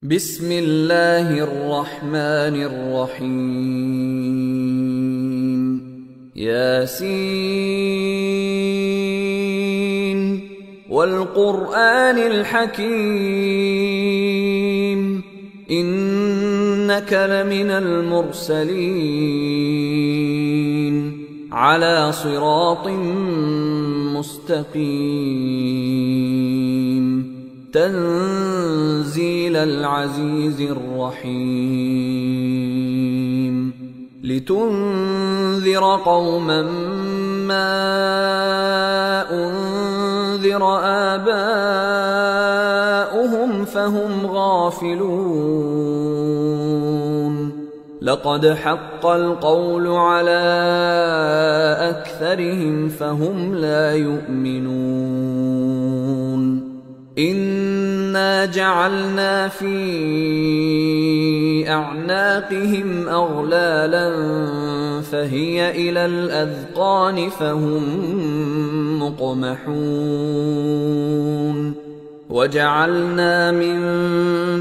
بسم الله الرحمن الرحيم ياسين والقرآن الحكيم إنك لمن المرسلين على صراط مستقيم تنزيل العزيز الرحيم لتنذر قوما ما أنذر آباؤهم فهم غافلون لقد حق القول على أكثرهم فهم لا يؤمنون إنا جعلنا في أعناقهم أغلالا فهي إلى الأذقان فهم مقمحون وجعلنا من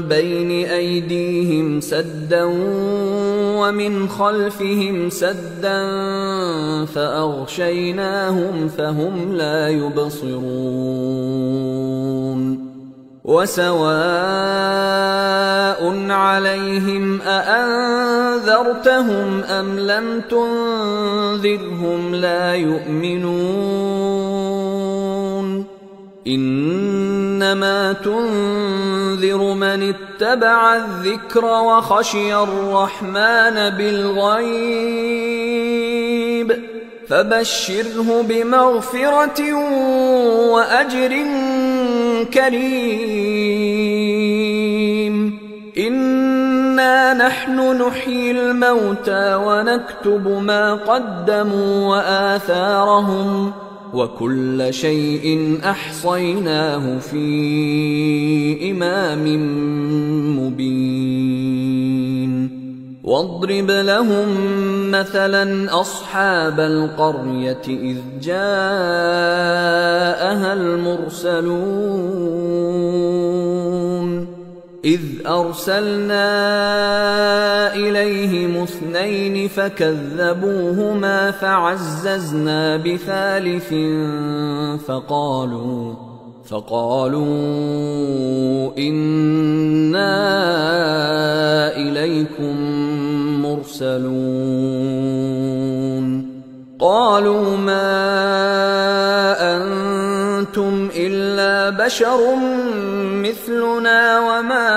بين أيديهم سدا ومن خلفهم سدا فأغشيناهم فهم لا يبصرون وسواء عليهم أأنذرتهم أم لم تنذرهم لا يؤمنون إنما تنذر من اتبع الذكر وخشي الرحمن بالغيب فبشره بمغفرة وأجر كريم إنا نحن نحيي الموتى ونكتب ما قدموا وآثارهم وكل شيء أحصيناه في إمام مبين واضرب لهم مثلا أصحاب القرية إذ جاءها المرسلون إذ أرسلنا إليهم اثنين فكذبوهما فعززنا بثالث فقالوا إنا إليكم مرسلون قالوا ما أنتم إلا بشر مثلنا وما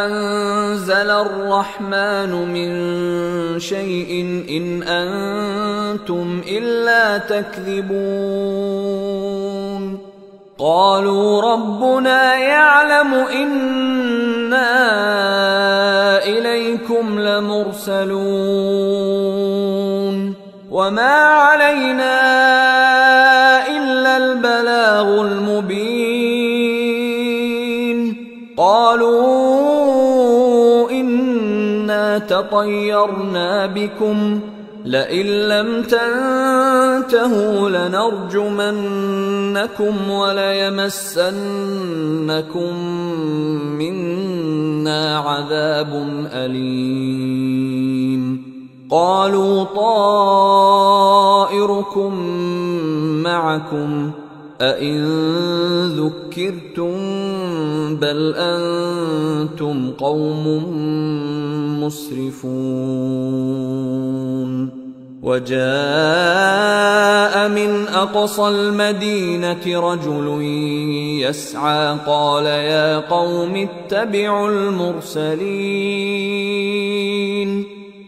أنزل الرحمن من شيء إن أنتم إلا تكذبون قالوا ربنا يعلم إنا إليكم لمرسلون وما علينا إلا البلاغ المبين قالوا إنا تطيرنا بكم لئن لم تنتهوا لنرجمنكم وليمسنكم منا عذاب أليم قالوا طائركم معكم أئن ذكرتم بل أنتم قوم مسرفون وجاء من أقصى المدينة رجل يسعى قال يا قوم اتبعوا المرسلين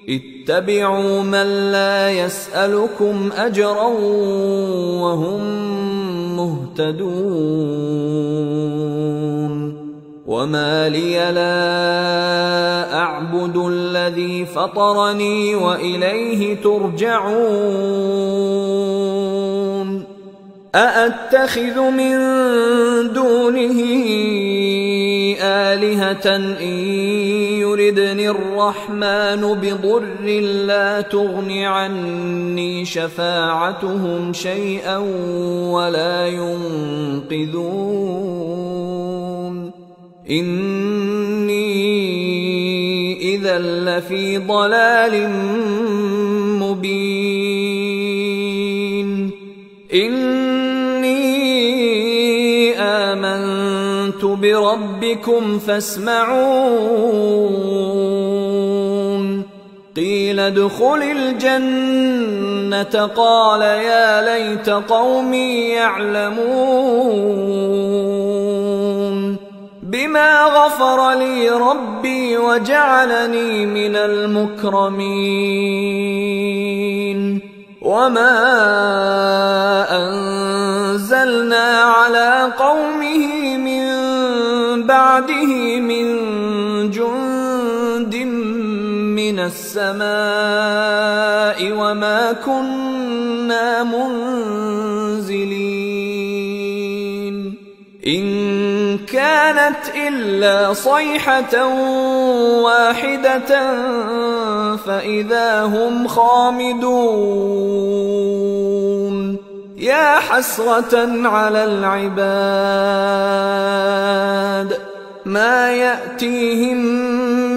اتبعوا من لا يسألكم أجرا وهم مهتدون وما لي لا أعبد الذي فطرني وإليه ترجعون أأتخذ من دونه آلهة إن يردني الرحمن بضر لا تغن عني شفاعتهم شيئا ولا ينقذون إني إذا لفي ضلال مبين إني آمنت بربكم فاسمعون قيل ادخل الجنة قال يا ليت قومي يعلمون بما غفر لي ربي وجعلني من المكرمين وما أنزلنا على قومه من بعده من جند من السماء وما كنا منزلين إن كانت إلا صيحة واحدة فإذا هم خامدون يا حسرة على العباد ما يأتيهم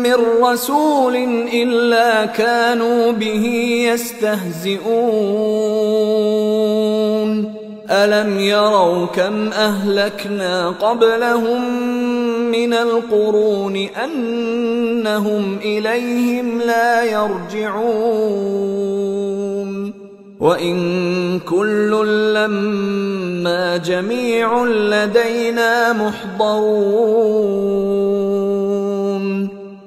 من رسول إلا كانوا به يستهزئون ألم يروا كم أهلكنا قبلهم من القرون أنهم إليهم لا يرجعون وإن كل لما جميع لدينا محضرون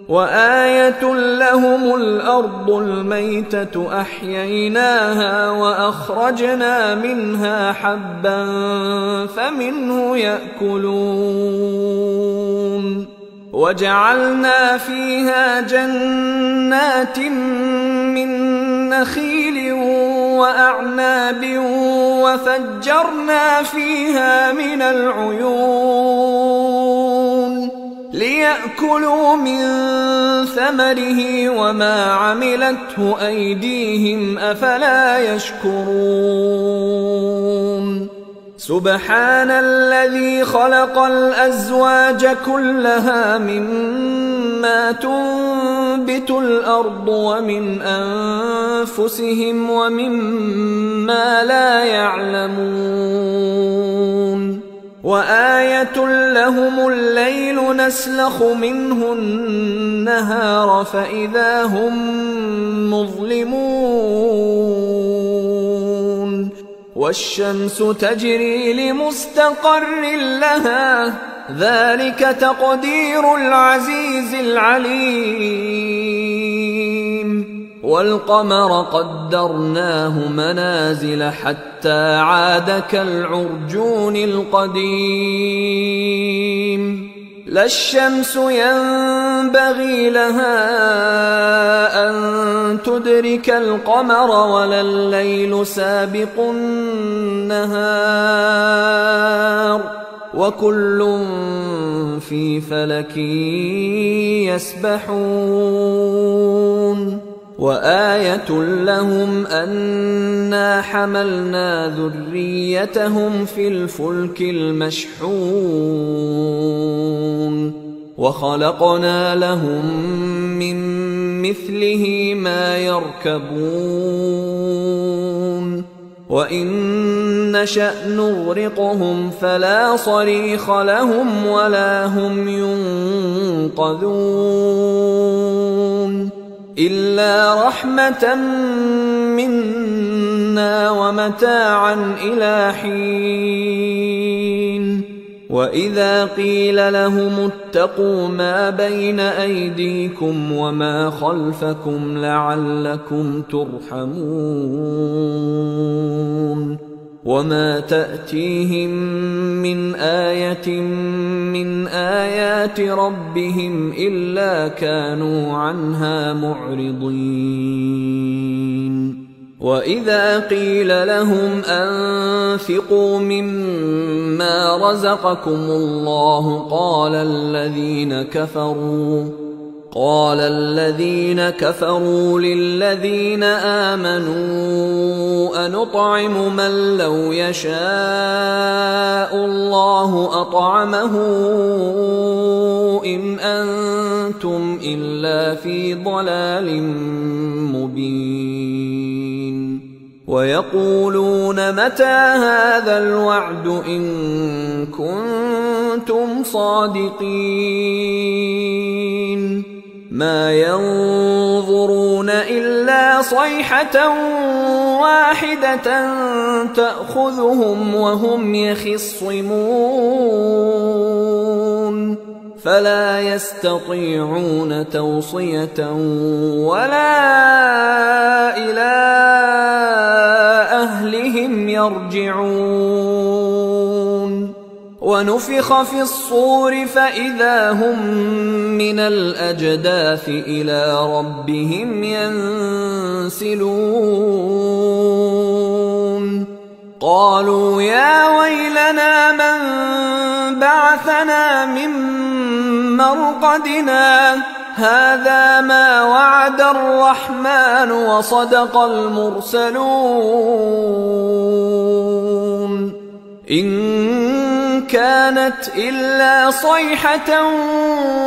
وآية لهم الأرض الميتة أحييناها وأخرجنا منها حبا فمنه يأكلون وجعلنا فيها جنات من نخيل وأعناب وفجرنا فيها من العيون ليأكلوا من ثمره وما عملته أيديهم أفلا يشكرون سبحان الذي خلق الأزواج كلها مما تنبت الأرض ومن أنفسهم ومما لا يعلمون وآية لهم الليل نسلخ منه النهار فإذا هم مظلمون والشمس تجري لمستقر لها ذلك تقدير العزيز العليم والقمر قدرناه منازل حتى عاد كالعرجون القديم لا الشمس ينبغي لها أن تدرك القمر ولا الليل سابق النهار وكل في فلك يسبحون وآية لهم أنا حملنا ذريتهم في الفلك المشحون وخلقنا لهم من مثله ما يركبون وإن نشأ نغرقهم فلا صريخ لهم ولا هم ينقذون إلا رحمة منا ومتاعا إلى حين وإذا قيل لهم اتقوا ما بين أيديكم وما خلفكم لعلكم ترحمون وما تأتيهم من آية من آيات ربهم إلا كانوا عنها معرضين وإذا قيل لهم أنفقوا مما رزقكم الله قال الذين كفروا للذين آمنوا أنطعم من لو يشاء الله أطعمه إن أنتم إلا في ضلال مبين ويقولون متى هذا الوعد إن كنتم صادقين ما ينظرون إلا صيحة واحدة تأخذهم وهم يخصمون فلا يستطيعون توصية ولا إلى أهلهم يرجعون ونفخ في الصور فإذا هم من الأجداث إلى ربهم ينسلون قالوا يا ويلنا من بعثنا من مرقدنا هذا ما وعد الرحمن وصدق المرسلون إن كانت إلا صيحة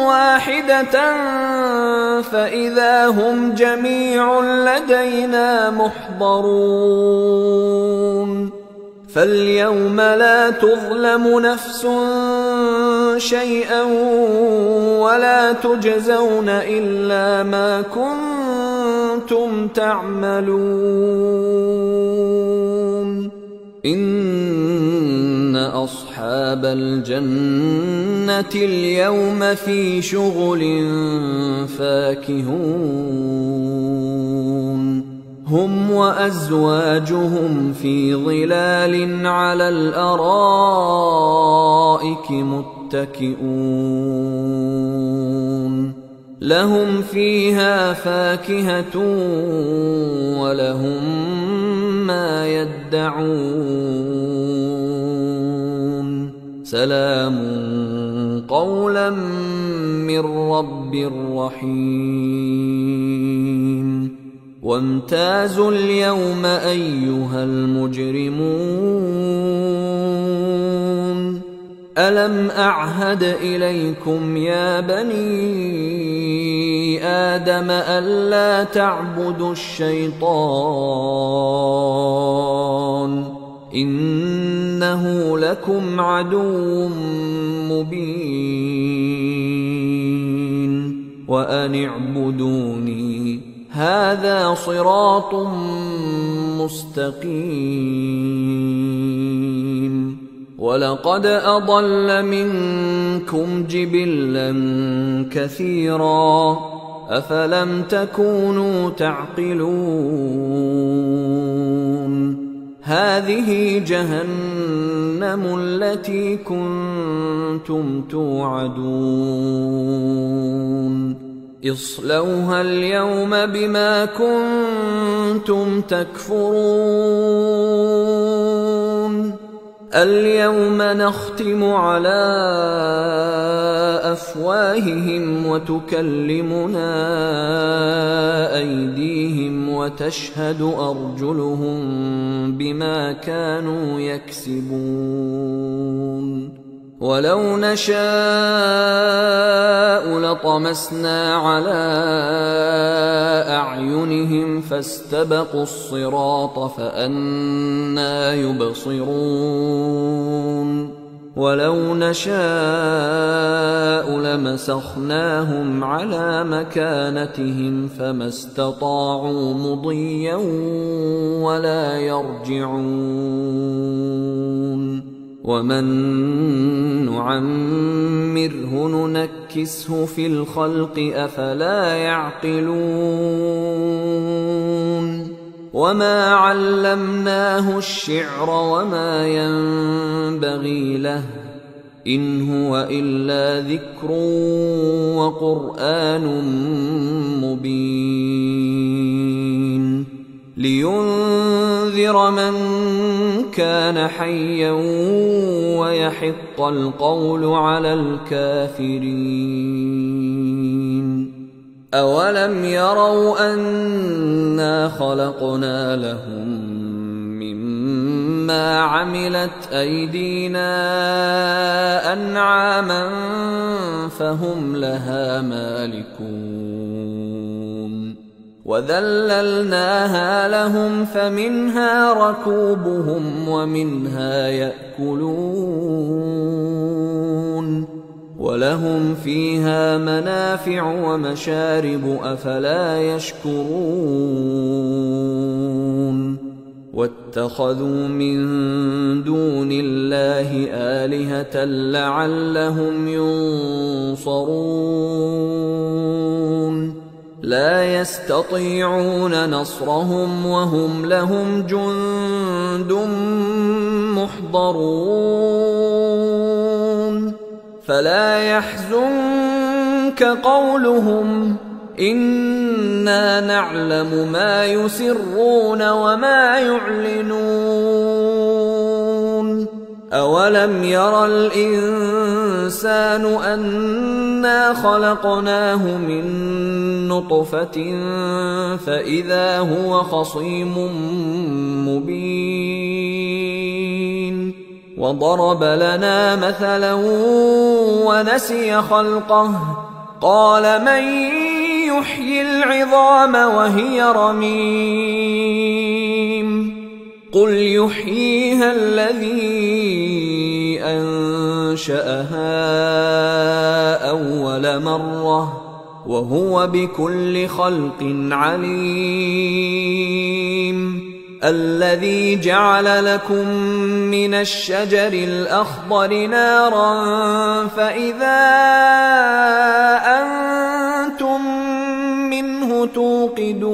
واحدة فإذا هم جميع لدينا محضرون فاليوم لا تظلم نفس شيئا ولا تجزون إلا ما كنتم تعملون إن أصحاب الجنة اليوم في شغل فاكهون هم وأزواجهم في ظلال على الأرائك متكئون لهم فيها فاكهة ولهم ما يدعون سلام قولا من رب رحيم وامتازوا اليوم أيها المجرمون ألم أعهد إليكم يا بني آدم ألا تعبدوا الشيطان إنه لكم عدو مبين وأن اعبدوني هذا صراط مستقيم ولقد أضل منكم جبلا كثيرا أفلم تكونوا تعقلون هذه جهنم التي كنتم توعدون اصلوها اليوم بما كنتم تكفرون اليوم نختم على أفواههم وتكلمنا أيديهم وتشهد أرجلهم بما كانوا يكسبون ولو نشاء لطمسنا على أعينهم فاستبقوا الصراط فأنى يبصرون ولو نشاء لمسخناهم على مكانتهم فما استطاعوا مضيا ولا يرجعون ومن نعمره ننكسه في الخلق أفلا يعقلون وما علمناه الشعر وما ينبغي له إن هو إلا ذكر وقرآن مبين لينذر من كان حيا ويحق القول على الكافرين أولم يروا أنا خلقنا لهم مما عملت أيدينا أنعاما فهم لها مالكون وذللناها لهم فمنها ركوبهم ومنها يأكلون ولهم فيها منافع ومشارب أفلا يشكرون واتخذوا من دون الله آلهة لعلهم ينصرون لا يستطيعون نصرهم وهم لهم جند محضرون فلا يحزنك قولهم إنا نعلم ما يسرون وما يعلنون أولم ير الإنسان أنا خلقناه من نطفة فإذا هو خصيم مبين وضرب لنا مثلا ونسي خلقه قال من يحيي العظام وهي رميم قل يحييها الذي أنشأها أول مرة وهو بكل خلق عليم الذي جعل لكم من الشجر الأخضر نارا فإذا أنتم منه توقدون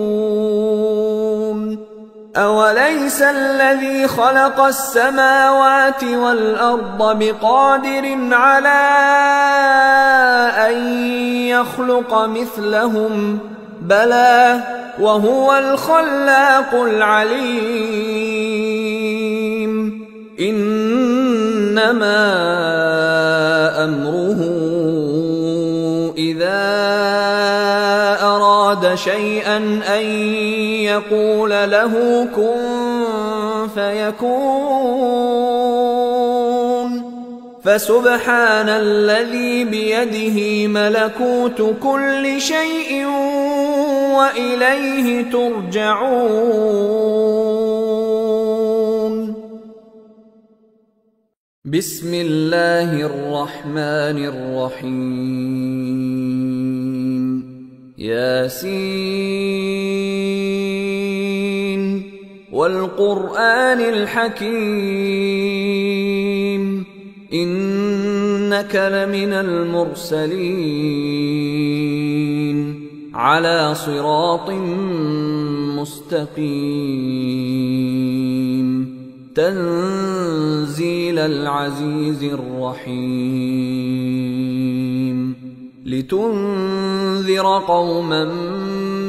أوليس الذي خلق السماوات والأرض بقادر على أن يخلق مثلهم بلى وهو الخلاق العليم إنما أمره إذا أراد شيئا أن يقول له كن فيكون فسبحان الذي بيده ملكوت كل شيء وإليه ترجعون بسم الله الرحمن الرحيم ياسين والقرآن الحكيم إنك لمن المرسلين على صراط مستقيم تنزيل العزيز الرحيم لتنذر قوما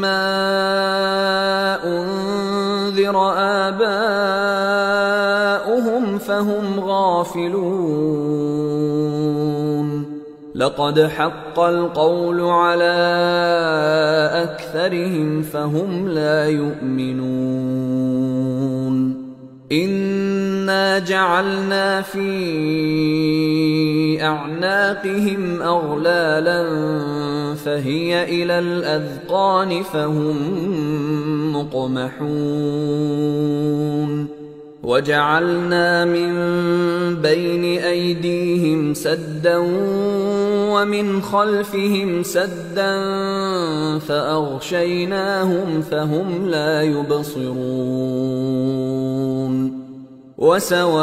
ما أنذر آباؤهم فهم غافلون لقد حق القول على أكثرهم فهم لا يؤمنون إنا جعلنا في أعناقهم أغلالا فهي إلى الأذقان فهم مقمحون وجعلنا من بين أيديهم سدا ومن خلفهم سدا فأغشيناهم فهم لا يبصرون وسواء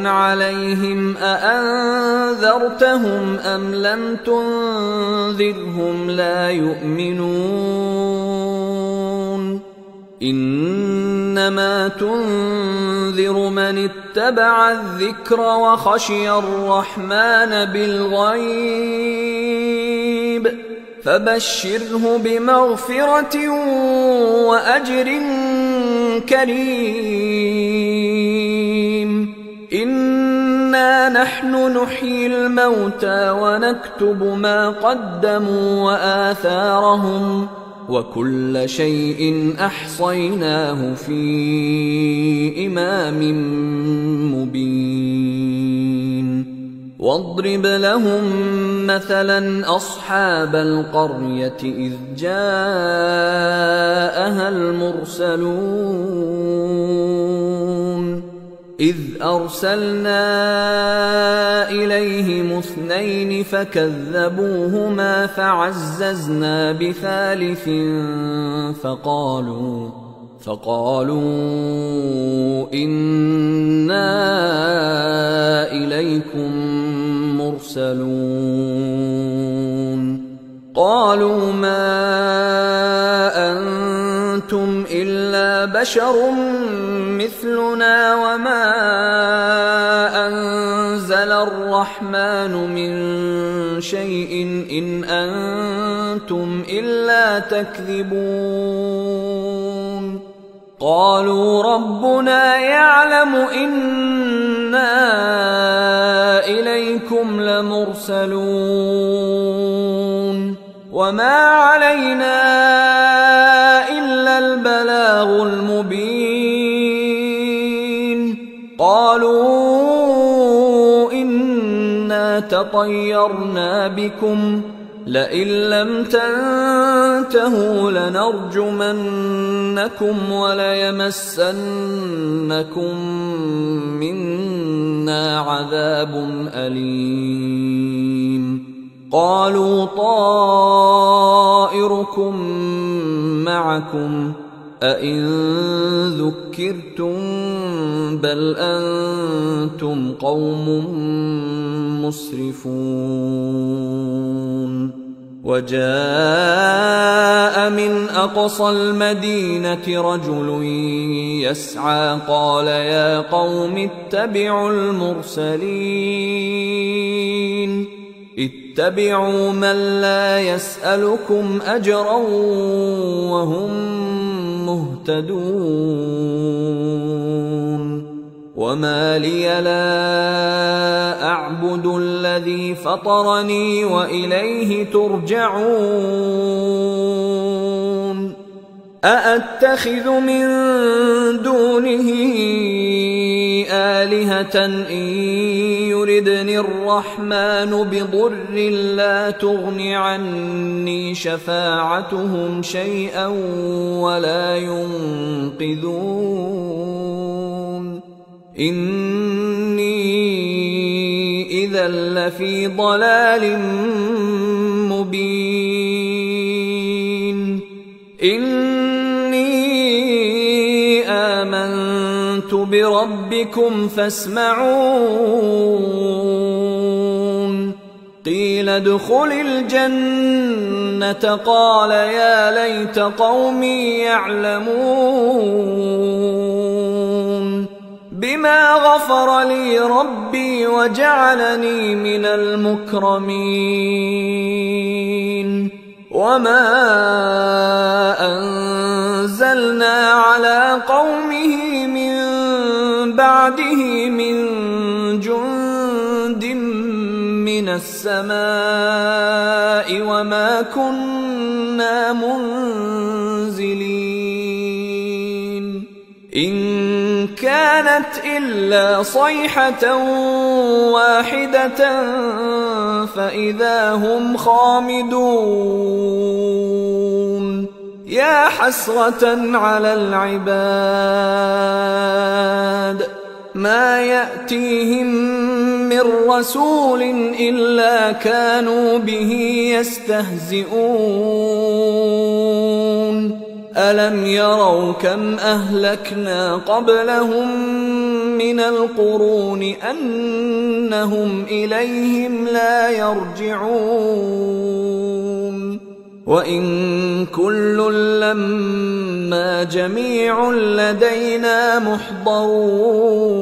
عليهم أأنذرتهم أم لم تنذرهم لا يؤمنون إنما تنذر من اتبع الذكر وخشي الرحمن بالغيب فبشره بمغفرة وأجر كريم إنا نحن نحيي الموتى ونكتب ما قدموا وآثارهم وكل شيء أحصيناه في إمام مبين واضرب لهم مثلا أصحاب القرية إذ جاءها المرسلون إذ أرسلنا إليهم 2 فكذبوهما فعززنا بثالث فقالوا إنا إليكم مرسلون قالوا ما أنتم إلا بشر مثلنا وما أنزل الرحمن من شيء إن أنتم إلا تكذبون قالوا ربنا يعلم إنا إليكم لمرسلون وما علينا إلا البلاغ المبين قالوا إنا تطيرنا بكم لئن لم تنتهوا لنرجمنكم وليمسنكم منا عذاب أليم قالوا طائركم معكم أئن ذكرتم بل أنتم قوم مسرفون وجاء من أقصى المدينة رجل يسعى قال يا قوم اتبعوا المرسلين اتبعوا من لا يسألكم أجرا وهم مهتدون وما لي لا أعبد الذي فطرني وإليه ترجعون أأتخذ من دونه آلهة إن يردني الرحمن بضر لا تغن عني شفاعتهم شيئا ولا ينقذون إني إذا لفي ضلال مبين إني آمنت بربكم فاسمعون قيل ادخل الجنة قال يا ليت قومي يعلمون بما غفر لي ربي وجعلني من المكرمين وما أنزلنا على قومه من بعده من جند من السماء وما كنا منزلين إن كانت إلا صيحة واحدة فإذا هم خامدون يا حسرة على العباد ما يأتيهم من رسول إلا كانوا به يستهزئون ألم يروا كم أهلكنا قبلهم من القرون أنهم إليهم لا يرجعون وإن كل لما جميع لدينا محضرون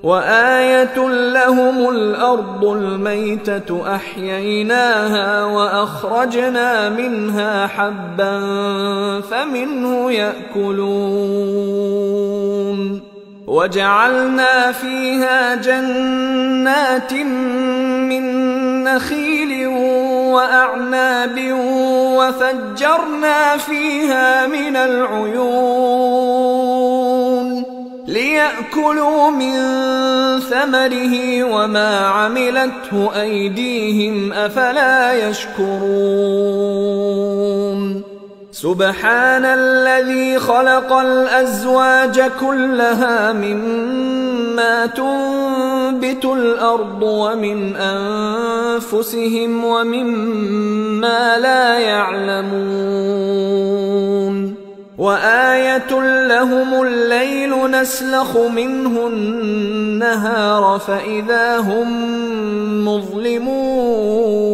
وآية لهم الأرض الميتة أحييناها وأخرجنا منها حبا فمنه يأكلون وجعلنا فيها جنات من نخيل وأعناب وفجرنا فيها من العيون ليأكلوا من ثمره وما عملته أيديهم أفلا يشكرون سبحان الذي خلق الأزواج كلها مما تنبت الأرض ومن أنفسهم ومما لا يعلمون وآية لهم الليل نسلخ منه النهار فإذا هم مظلمون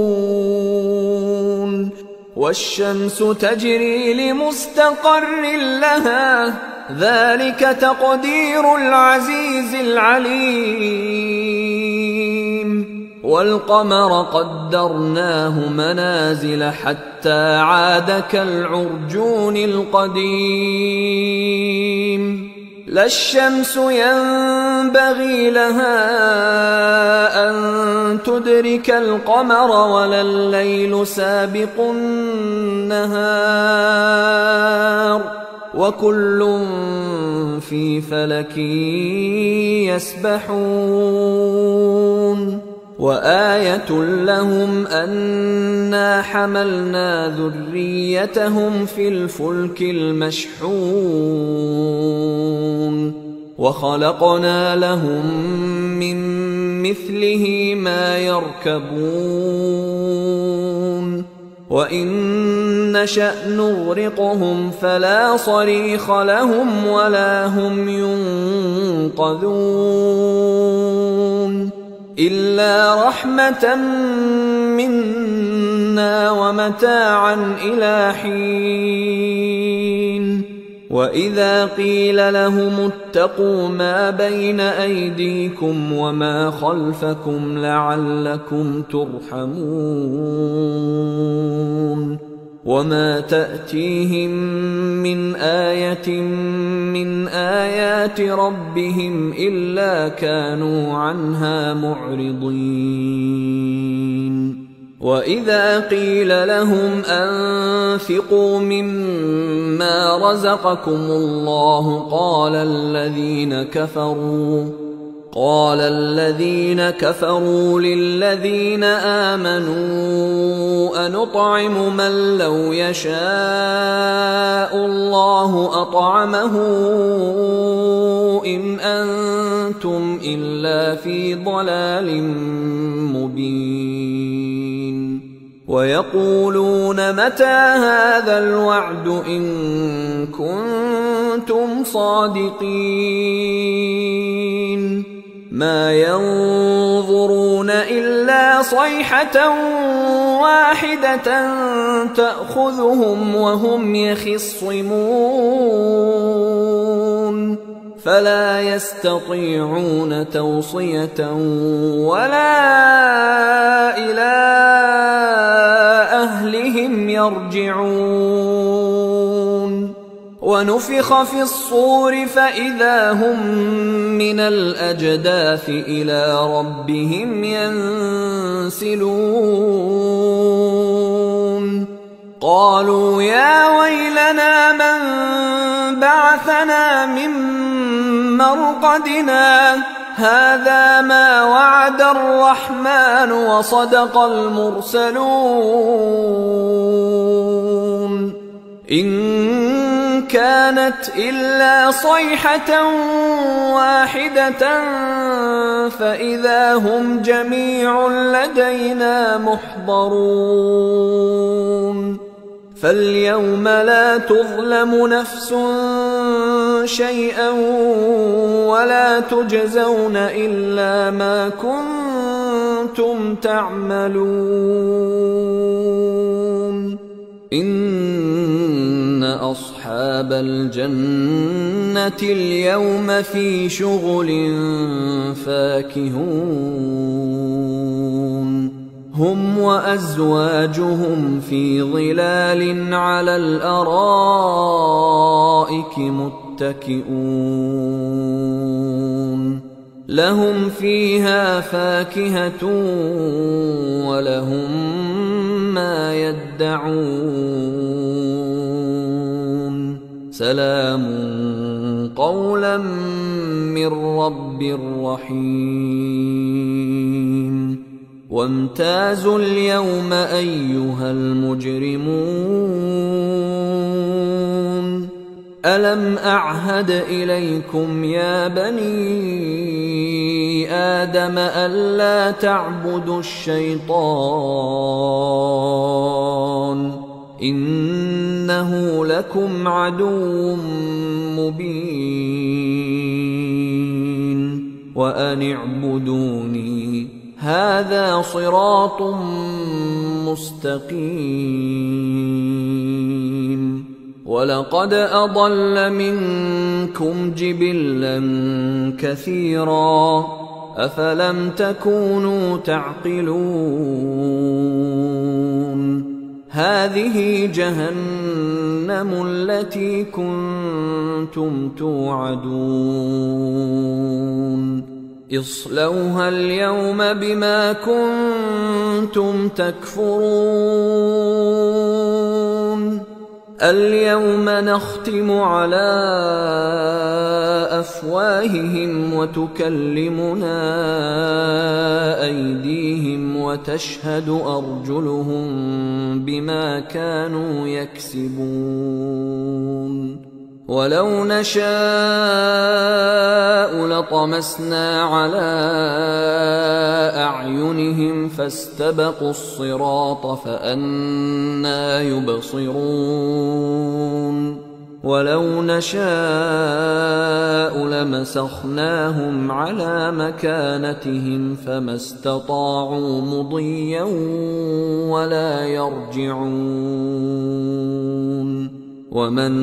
والشمس تجري لمستقر لها ذلك تقدير العزيز العليم والقمر قدرناه منازل حتى عاد كالعرجون القديم لا الشمس ينبغي لها أن تدرك القمر ولا الليل سابق النهار وكل في فلك يسبحون وآية لهم أنا حملنا ذريتهم في الفلك المشحون وخلقنا لهم من مثله ما يركبون وإن نشأ نغرقهم فلا صريخ لهم ولا هم ينقذون إلا رحمة منا ومتاعا إلى حين وإذا قيل لهم اتقوا ما بين أيديكم وما خلفكم لعلكم ترحمون وما تأتيهم من آية من آيات ربهم إلا كانوا عنها معرضين وإذا قيل لهم أنفقوا مما رزقكم الله قال الذين كفروا للذين آمنوا أنطعم من لو يشاء الله أطعمه إن أنتم إلا في ضلال مبين ويقولون متى هذا الوعد إن كنتم صادقين ما ينظرون إلا صيحة واحدة تأخذهم وهم يخصمون فلا يستطيعون توصية ولا إلى أهلهم يرجعون ونفخ في الصور فإذا هم من الأجداث إلى ربهم ينسلون قالوا يا ويلنا من بعثنا من مرقدنا هذا ما وعد الرحمن وصدق المرسلون إن كانت إلا صيحة واحدة فإذا هم جميع لدينا محضرون فاليوم لا تظلم نفس شيئا ولا تجزون إلا ما كنتم تعملون إن أصحاب الجنة اليوم في شغل فاكهون هم وأزواجهم في ظلال على الأرائك متكئون لهم فيها فاكهة ولهم ما يدعون سلام قولا من رب رحيم وامتازوا اليوم أيها المجرمون ألم أعهد إليكم يا بني آدم ألا تعبدوا الشيطان إنه لكم عدو مبين وأن اعبدوني هذا صراط مستقيم ولقد أضل منكم جبلا كثيرا أفلم تكونوا تعقلون هذه جهنم التي كنتم توعدون اصلوها اليوم بما كنتم تكفرون اليوم نختم على أفواههم وتكلمنا أيديهم وتشهد أرجلهم بما كانوا يكسبون ولو نشاء لطمسنا على أعينهم فاستبقوا الصراط فأنى يبصرون ولو نشاء لمسخناهم على مكانتهم فما استطاعوا مضيا ولا يرجعون ومن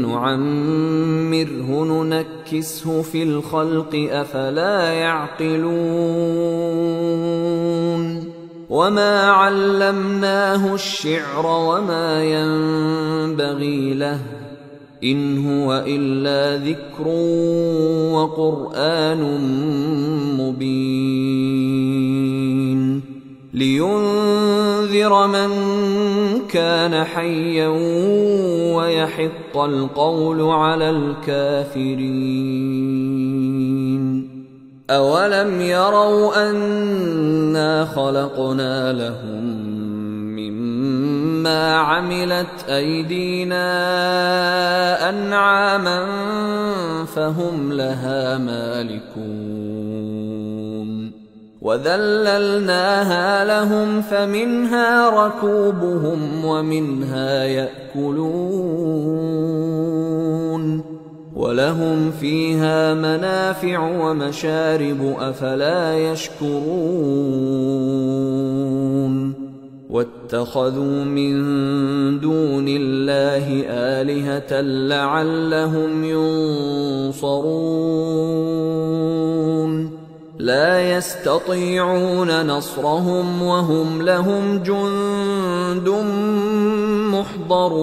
نعمره ننكسه في الخلق أفلا يعقلون وما علمناه الشعر وما ينبغي له إن هو إلا ذكر وقرآن مبين لينذر من كان حيا ويحق القول على الكافرين أولم يروا أنا خلقنا لهم مما عملت أيدينا أنعاما فهم لها مالكون وذللناها لهم فمنها ركوبهم ومنها يأكلون ولهم فيها منافع ومشارب أفلا يشكرون واتخذوا من دون الله آلهة لعلهم ينصرون لا يستطيعون نصرهم وهم لهم جند محضرون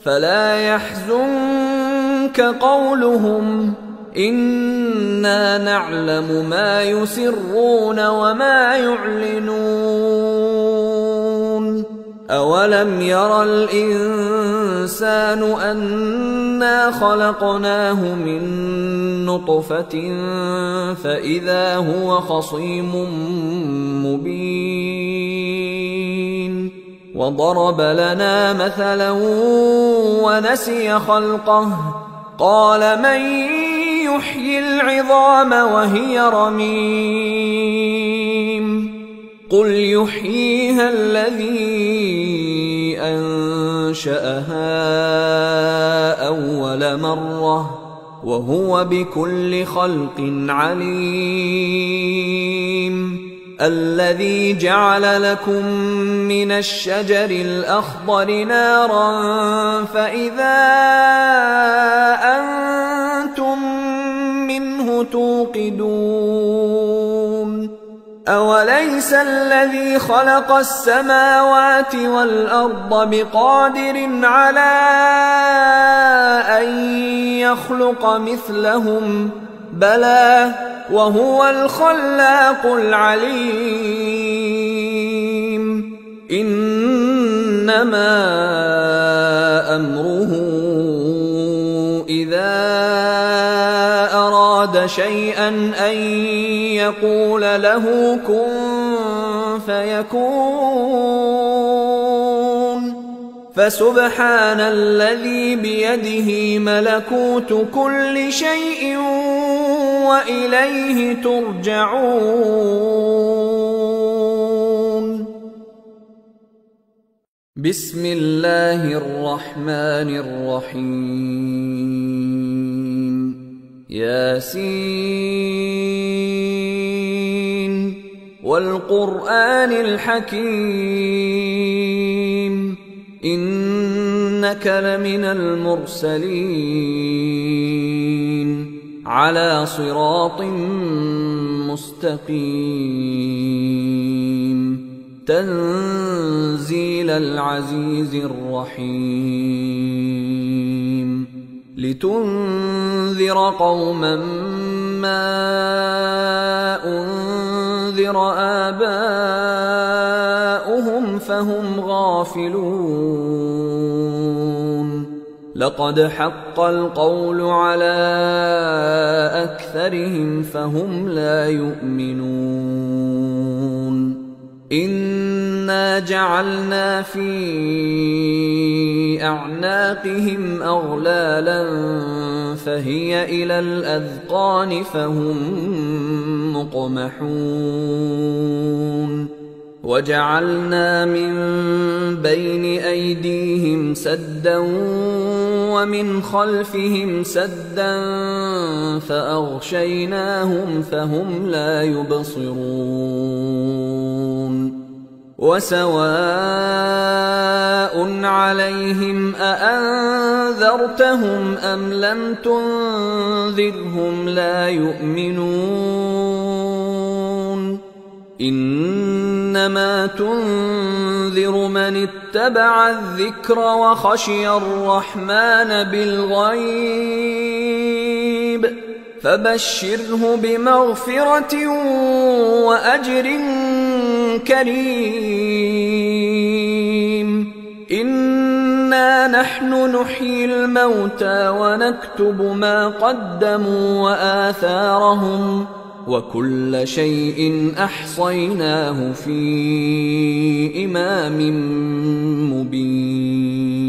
فلا يحزنك قولهم إنا نعلم ما يسرون وما يعلنون أولم ير الإنسان أنا خلقناه من نطفة فإذا هو خصيم مبين وضرب لنا مثلا ونسي خلقه قال من يحيي العظام وهي رميم قل يحييها الذي أنشأها أول مرة وهو بكل خلق عليم الذي جعل لكم من الشجر الأخضر نارا فإذا أنتم منه توقدون أوليس الذي خلق السماوات والأرض بقادر على أن يخلق مثلهم بلى وهو الخلاق العليم إنما أمره إذا أراد شيئا أن يقول له كن فيكون فسبحان الذي بيده ملكوت كل شيء وإليه ترجعون بسم الله الرحمن الرحيم ياسين والقرآن الحكيم إنك لمن المرسلين على صراط مستقيم تنزيل العزيز الرحيم لتنذر قوما ما أنذر آباؤهم فهم غافلون لقد حق القول على أكثرهم فهم لا يؤمنون إنا جعلنا في أعناقهم أغلالا فهي إلى الأذقان فهم مقمحون وجعلنا من بين أيديهم سدا ومن خلفهم سدا فأغشيناهم فهم لا يبصرون وسواء عليهم أأنذرتهم أم لم تنذرهم لا يؤمنون إنما تنذر من اتبع الذكر وخشي الرحمن بالغيب فبشره بمغفرة وأجر كريم إنا نحن نحيي الموتى ونكتب ما قدموا وآثارهم وكل شيء أحصيناه في إمام مبين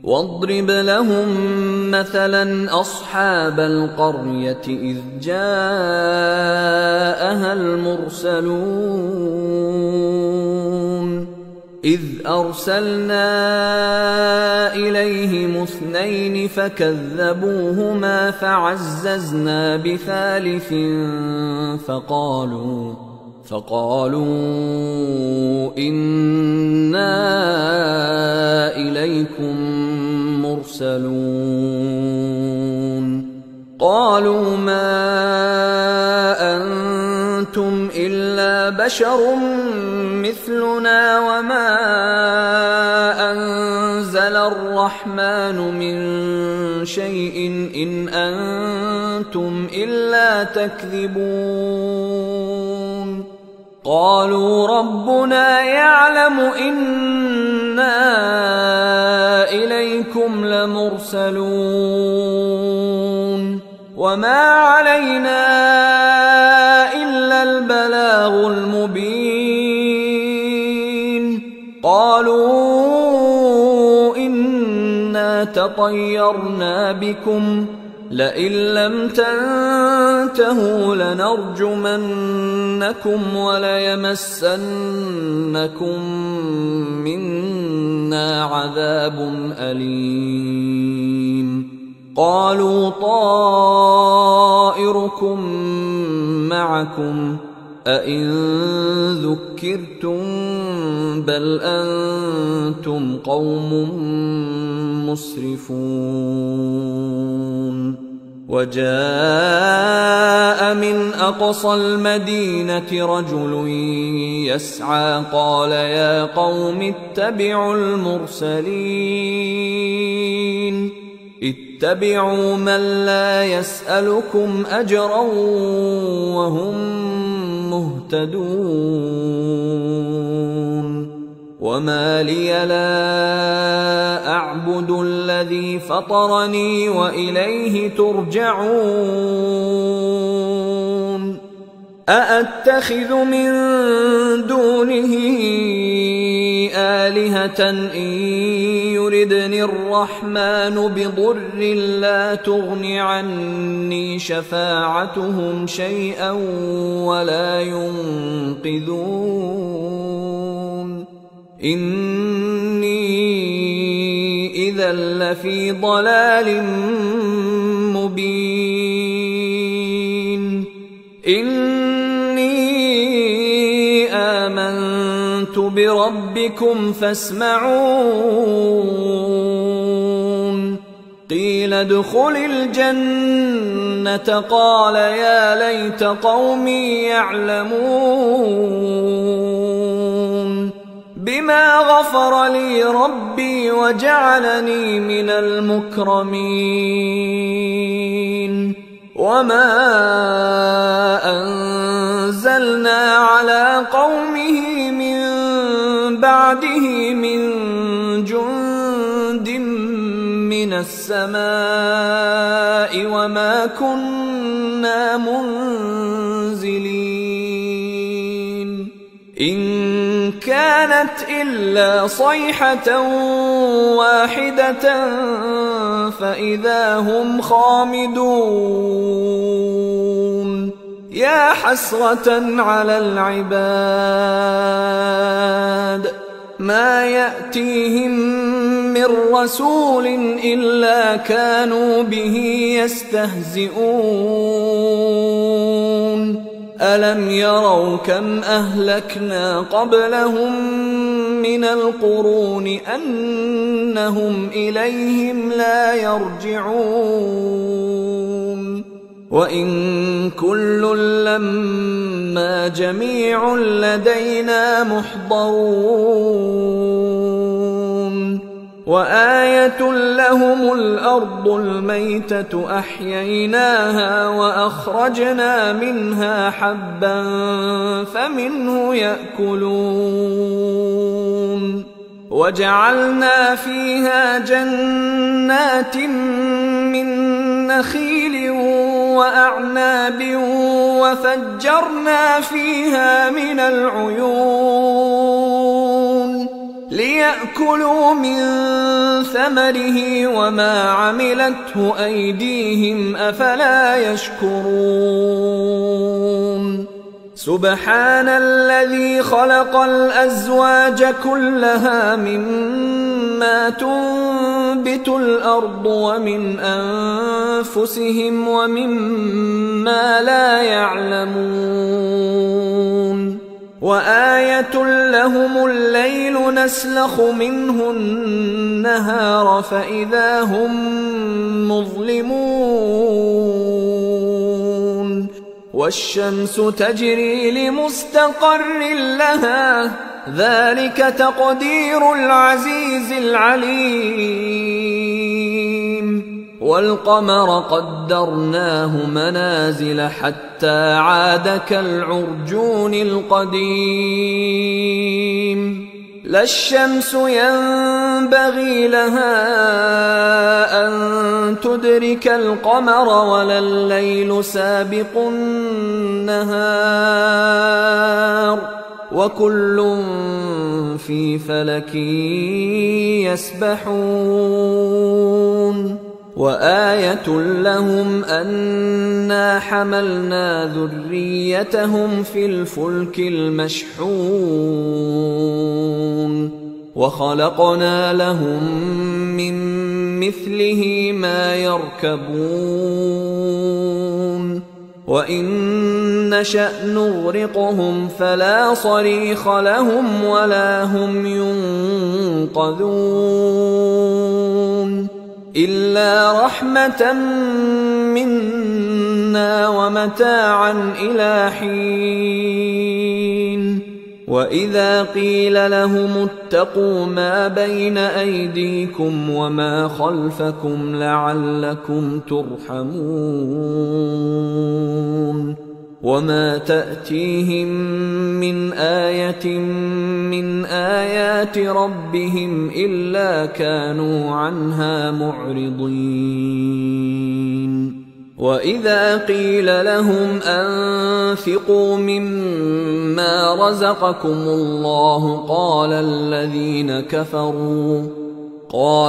واضرب لهم مثلا أصحاب القرية إذ جاءها المرسلون إذ أرسلنا إليهم 2 فكذبوهما فعززنا بثالث فقالوا إنا إليكم مرسلون قالوا ما أنتم إلا بشر مثلنا وما أنزل الرحمن من شيء إن أنتم إلا تكذبون قالوا ربنا يعلم إنا إليكم لمرسلون وما علينا إلا البلاغ المبين قالوا إنا تطيرنا بكم لئن لم تنتهوا لنرجمنكم وليمسنكم منا عذاب أليم قالوا طائركم معكم أئن ذكرتم بل أنتم قوم مسرفون وجاء من أقصى المدينة رجل يسعى قال يا قوم اتبعوا المرسلين اتبعوا من لا يسألكم أجرا وهم مهتدون وما لي لا أعبد الذي فطرني وإليه ترجعون أأتخذ من دونه آلهة إن يردني الرحمن بضر لا تغن عني شفاعتهم شيئا ولا ينقذون إني إذا لفي ضلال مبين إني آمنت بربكم فاسمعون قيل ادخل الجنة قال يا ليت قومي يعلمون بما غفر لي ربي وجعلني من المكرمين وما أنزلنا على قومه من بعده من جند من السماء وما كنا منزلين إن كانت إلا صيحة واحدة فإذا هم خامدون يا حسرة على العباد ما يأتيهم من رسول إلا كانوا به يستهزئون ألم يروا كم أهلكنا قبلهم من القرون أنهم إليهم لا يرجعون وإن كل لما جميع لدينا محضرون وآية لهم الأرض الميتة أحييناها وأخرجنا منها حبا فمنه يأكلون وجعلنا فيها جنات من نخيل وأعناب وفجرنا فيها من العيون ليأكلوا من ثمره وما عملته أيديهم أفلا يشكرون سبحان الذي خلق الأزواج كلها مما تنبت الأرض ومن أنفسهم ومما لا يعلمون وآية لهم الليل نسلخ منه النهار فإذا هم مظلمون والشمس تجري لمستقر لها ذلك تقدير العزيز العليم والقمر قدرناه منازل حتى عاد كالعرجون القديم لا الشمس ينبغي لها أن تدرك القمر ولا الليل سابق النهار وكل في فلك يسبحون وآية لهم أنا حملنا ذريتهم في الفلك المشحون وخلقنا لهم من مثله ما يركبون وإن نشأ نغرقهم فلا صريخ لهم ولا هم ينقذون إلا رحمة منا ومتاعا إلى حين. وإذا قيل لهم اتقوا ما بين أيديكم وما خلفكم لعلكم ترحمون وما تأتيهم من آية من آيات ربهم إلا كانوا عنها معرضين. وإذا قيل لهم أنفقوا مما رزقكم الله قال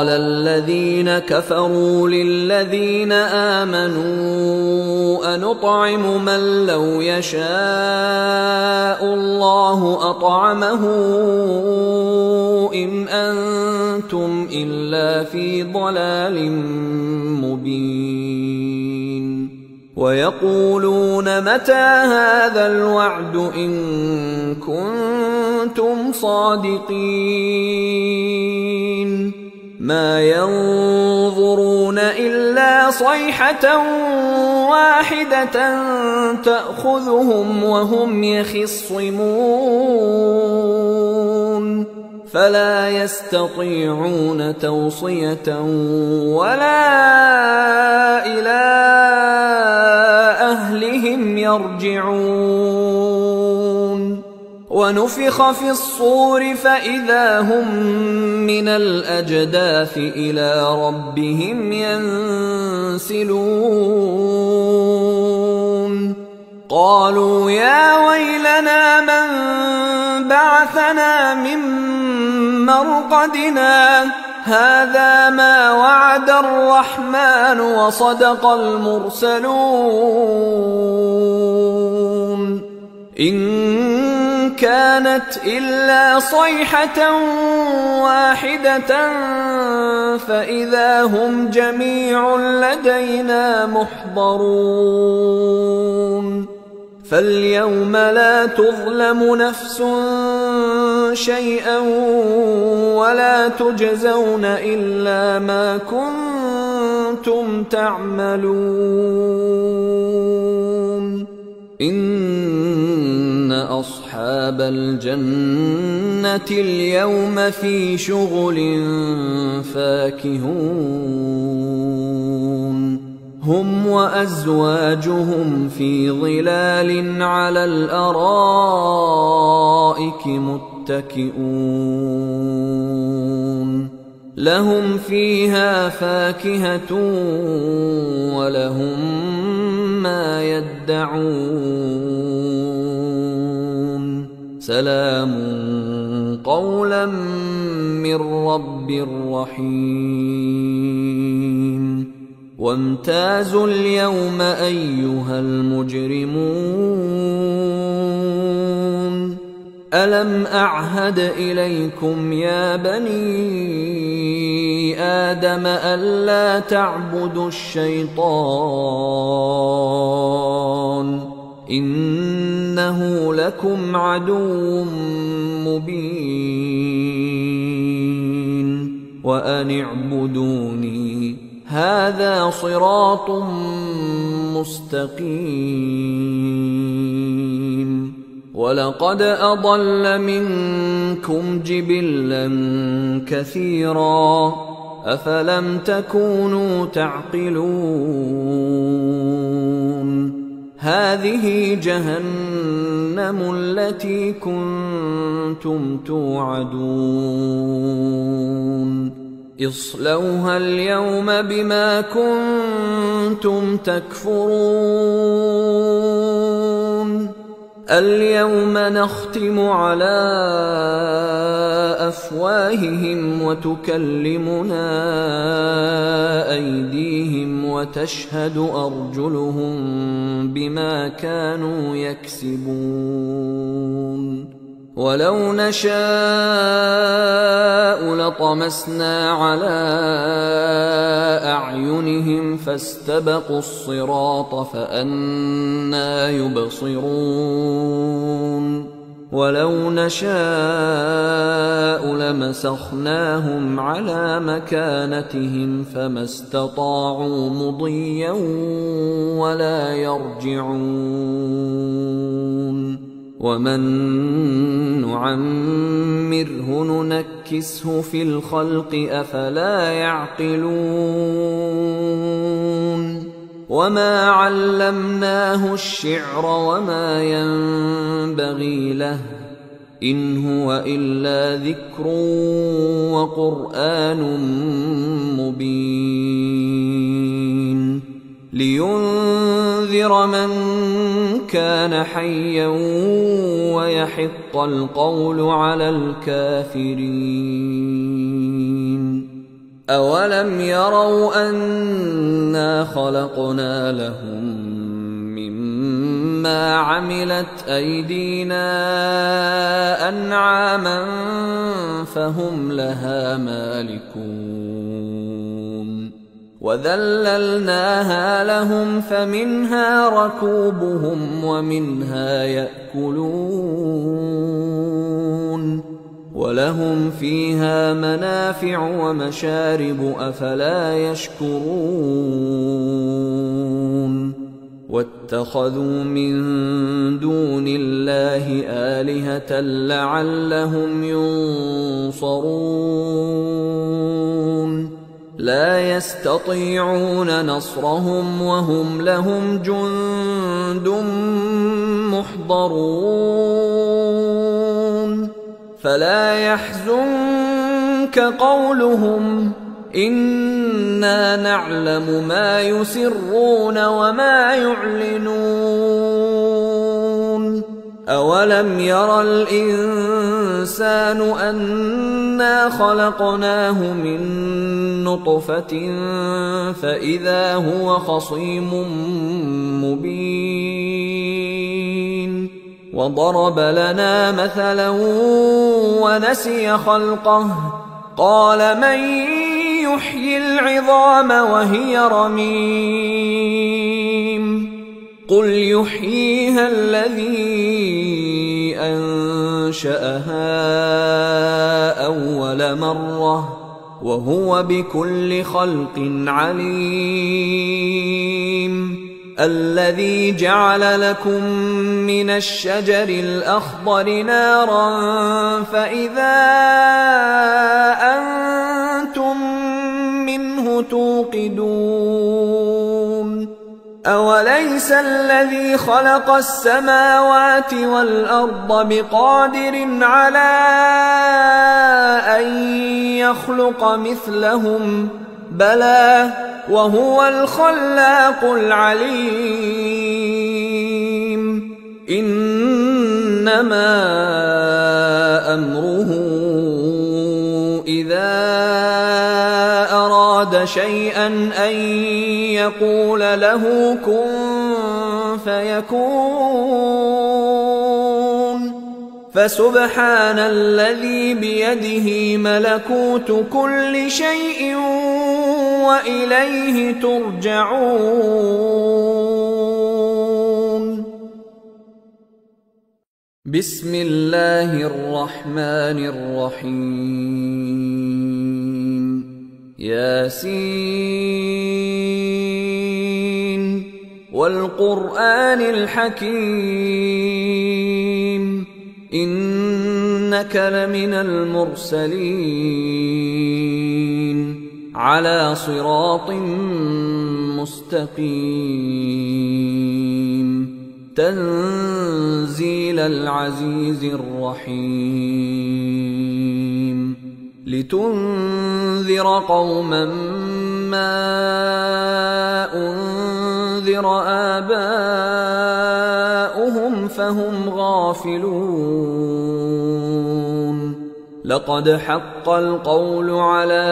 الذين كفروا للذين آمنوا أنطعم من لو يشاء الله أطعمه إن أنتم إلا في ضلال مبين. ويقولون متى هذا الوعد إن كنتم صادقين ما ينظرون إلا صيحة واحدة تأخذهم وهم يخصمون فلا يستطيعون توصية ولا إلى أهلهم يرجعون. ونفخ في الصور فإذا هم من الأجداث إلى ربهم ينسلون قالوا يا ويلنا من بعثنا من مرقدنا هذا ما وعد الرحمن وصدق المرسلون إن كانت إلا صيحة واحدة فإذا هم جميع لدينا محضرون. فاليوم لا تظلم نفس شيئا ولا تجزون إلا ما كنتم تعملون. إن أصحاب الجنة اليوم في شغل فاكهون هم وأزواجهم في ظلال على الأرائك متكئون لهم فيها فاكهة ولهم ما يدعون سلام قولا من رب رحيم. وامتازوا اليوم أيها المجرمون ألم أعهد إليكم يا بني آدم ألا تعبدوا الشيطان إنه لكم عدو مبين وأن اعبدوني هذا صراط مستقيم. ولقد أضل منكم جبلا كثيرا أفلم تكونوا تعقلون. هذه جهنم التي كنتم توعدون اصلوها اليوم بما كنتم تكفرون. اليوم نختم على أفواههم وتكلمنا أيديهم وتشهد أرجلهم بما كانوا يكسبون. ولو نشاء لطمسنا على أعينهم فاستبقوا الصراط فأنى يبصرون. ولو نشاء لمسخناهم على مكانتهم فما استطاعوا مضيا ولا يرجعون ومن نعمره ننكسه في الخلق أفلا يعقلون وما علمناه الشعر وما ينبغي له إن هو إلا ذكر وقرآن مبين لينذر من كان حيا ويحق القول على الكافرين أولم يروا أنا خلقنا لهم مما عملت أيدينا أنعاما فهم لها مالكون وذللناها لهم فمنها ركوبهم ومنها يأكلون ولهم فيها منافع ومشارب أفلا يشكرون واتخذوا من دون الله آلهة لعلهم ينصرون لا يستطيعون نصرهم وهم لهم جند محضرون فلا يحزنك قولهم إنا نعلم ما يسرون وما يعلنون أولم ير الإنسان أنا خلقناه من نطفة فإذا هو خصيم مبين وضرب لنا مثلا ونسي خلقه قال من يحيي العظام وهي رميم قل يحييها الذي أنشأها أول مرة وهو بكل خلق عليم الذي جعل لكم من الشجر الأخضر نارا فإذا أنتم منه توقدون أوليس الذي خلق السماوات والأرض بقادر على أن يخلق مثلهم بلى وهو الخلاق العليم إنما أمره إذا أراد شيئا أن يقول له كن فيكون فسبحان الذي بيده ملكوت كل شيء وإليه ترجعون بسم الله الرحمن الرحيم ياسين والقرآن الحكيم إنك لمن المرسلين على صراط مستقيم تنزيل العزيز الرحيم لتنذر قوما ما أنذر آباؤهم فهم غافلون لقد حق القول على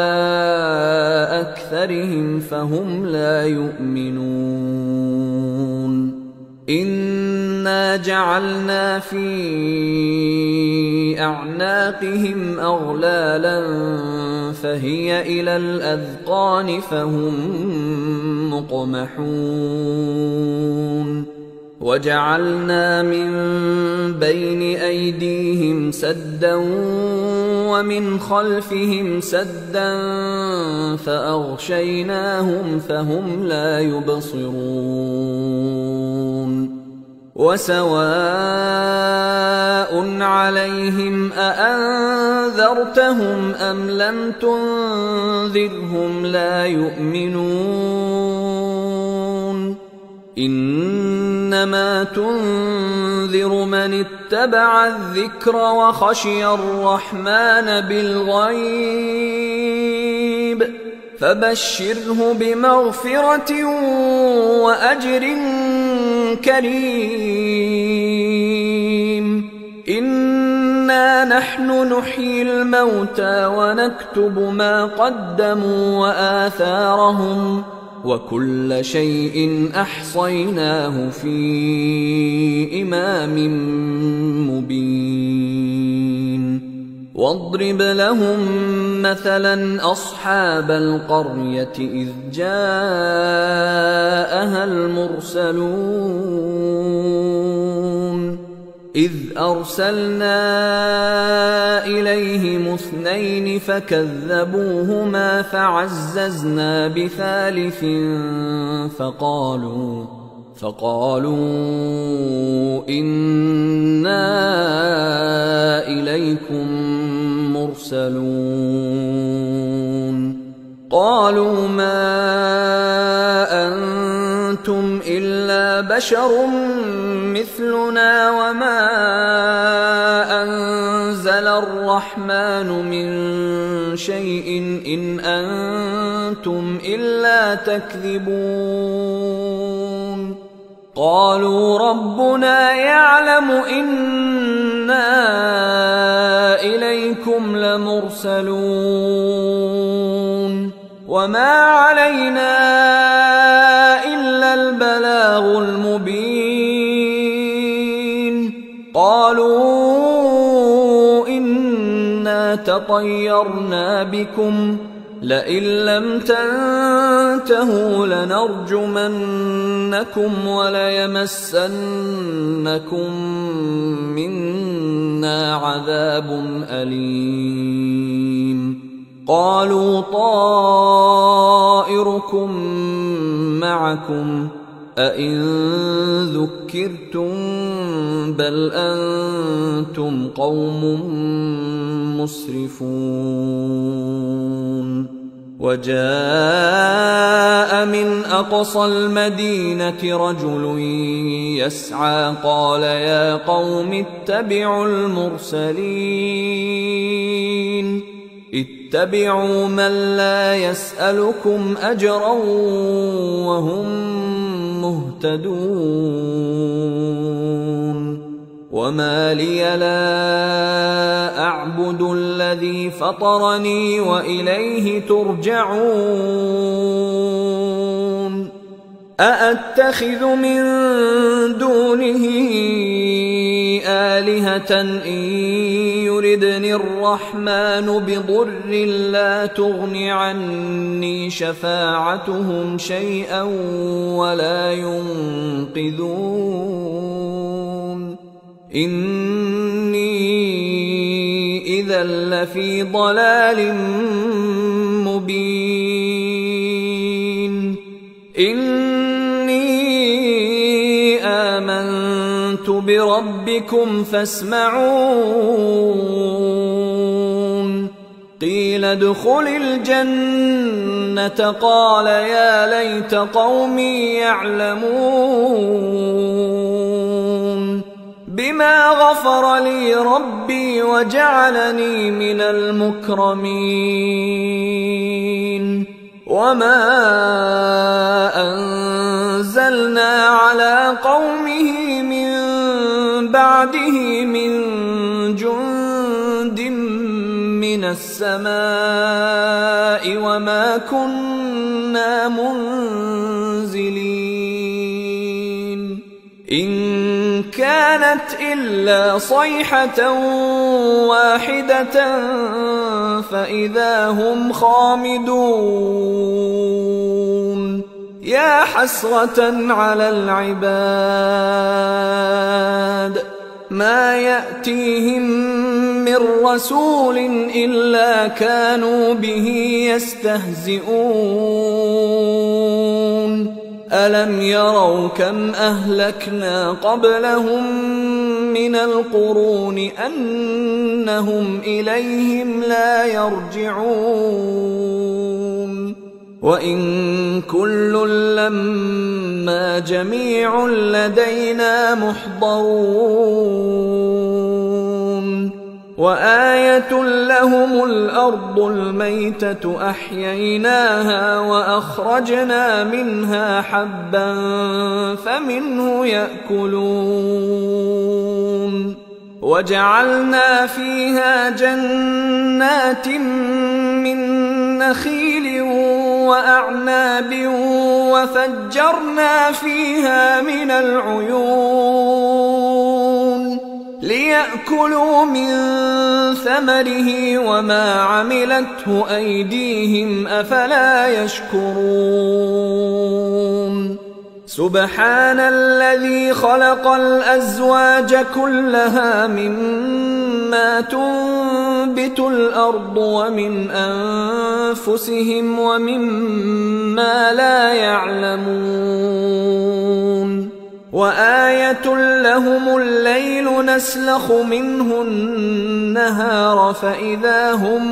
أكثرهم فهم لا يؤمنون إنا جعلنا في أعناقهم أغلالا فهي إلى الأذقان فهم مقمحون وجعلنا من بين أيديهم سدا ومن خلفهم سدا فأغشيناهم فهم لا يبصرون وسواء عليهم أأنذرتهم أم لم تنذرهم لا يؤمنون إنما تنذر من اتبع الذكر وخشي الرحمن بالغيب فبشره بمغفرة وأجر كريم إنا نحن نحيي الموتى ونكتب ما قدموا وآثارهم وكل شيء أحصيناه في إمام مبين واضرب لهم مثلا أصحاب القرية إذ جاءها المرسلون إذ أرسلنا إليهم 2 فكذبوهما فعززنا بثالث فقالوا إنا إليكم مرسلون قالوا ما أنتم إلا بشر مثلنا وما أنزل الرحمن من شيء إن أنتم إلا تكذبون قالوا ربنا يعلم إنا إليكم لمرسلون وما علينا إلا البلاغ المبين قالوا إنا تطيرنا بكم لئن لم تنتهوا لنرجمنكم وليمسنكم منا عذاب أليم قالوا طائركم معكم أئن ذكرتم بل أنتم قوم مسرفون وجاء من أقصى المدينة رجل يسعى قال يا قوم اتبعوا المرسلين اتبعوا من لا يسألكم أجرا وهم مهتدون وما لي لا أعبد الذي فطرني وإليه ترجعون أأتخذ من دونه آلهة إن يردني الرحمن بضر لا تغن عني شفاعتهم شيئا ولا ينقذون إني إذا لفي ضلال مبين إني آمنت بربكم فاسمعون قيل ادخل الجنة قال يا ليت قومي يعلمون بما غفر لي ربي وجعلني من المكرمين وما أنزلنا على قومه من بعده من جند من السماء وما كنا منزلين إن كانت إلا صيحة واحدة فإذا هم خامدون يا حسرة على العباد ما يأتيهم من رسول إلا كانوا به يستهزئون ألم يروا كم أهلكنا قبلهم من القرون أنهم إليهم لا يرجعون وإن كل لما جميع لدينا محضرون وآية لهم الأرض الميتة أحييناها وأخرجنا منها حبا فمنه يأكلون وجعلنا فيها جنات من نخيل وأعناب وفجرنا فيها من العيون ليأكلوا من ثمره وما عملته أيديهم أفلا يشكرون سبحان الذي خلق الأزواج كلها مما تنبت الأرض ومن أنفسهم ومما لا يعلمون وآية لهم الليل نسلخ منه النهار فإذا هم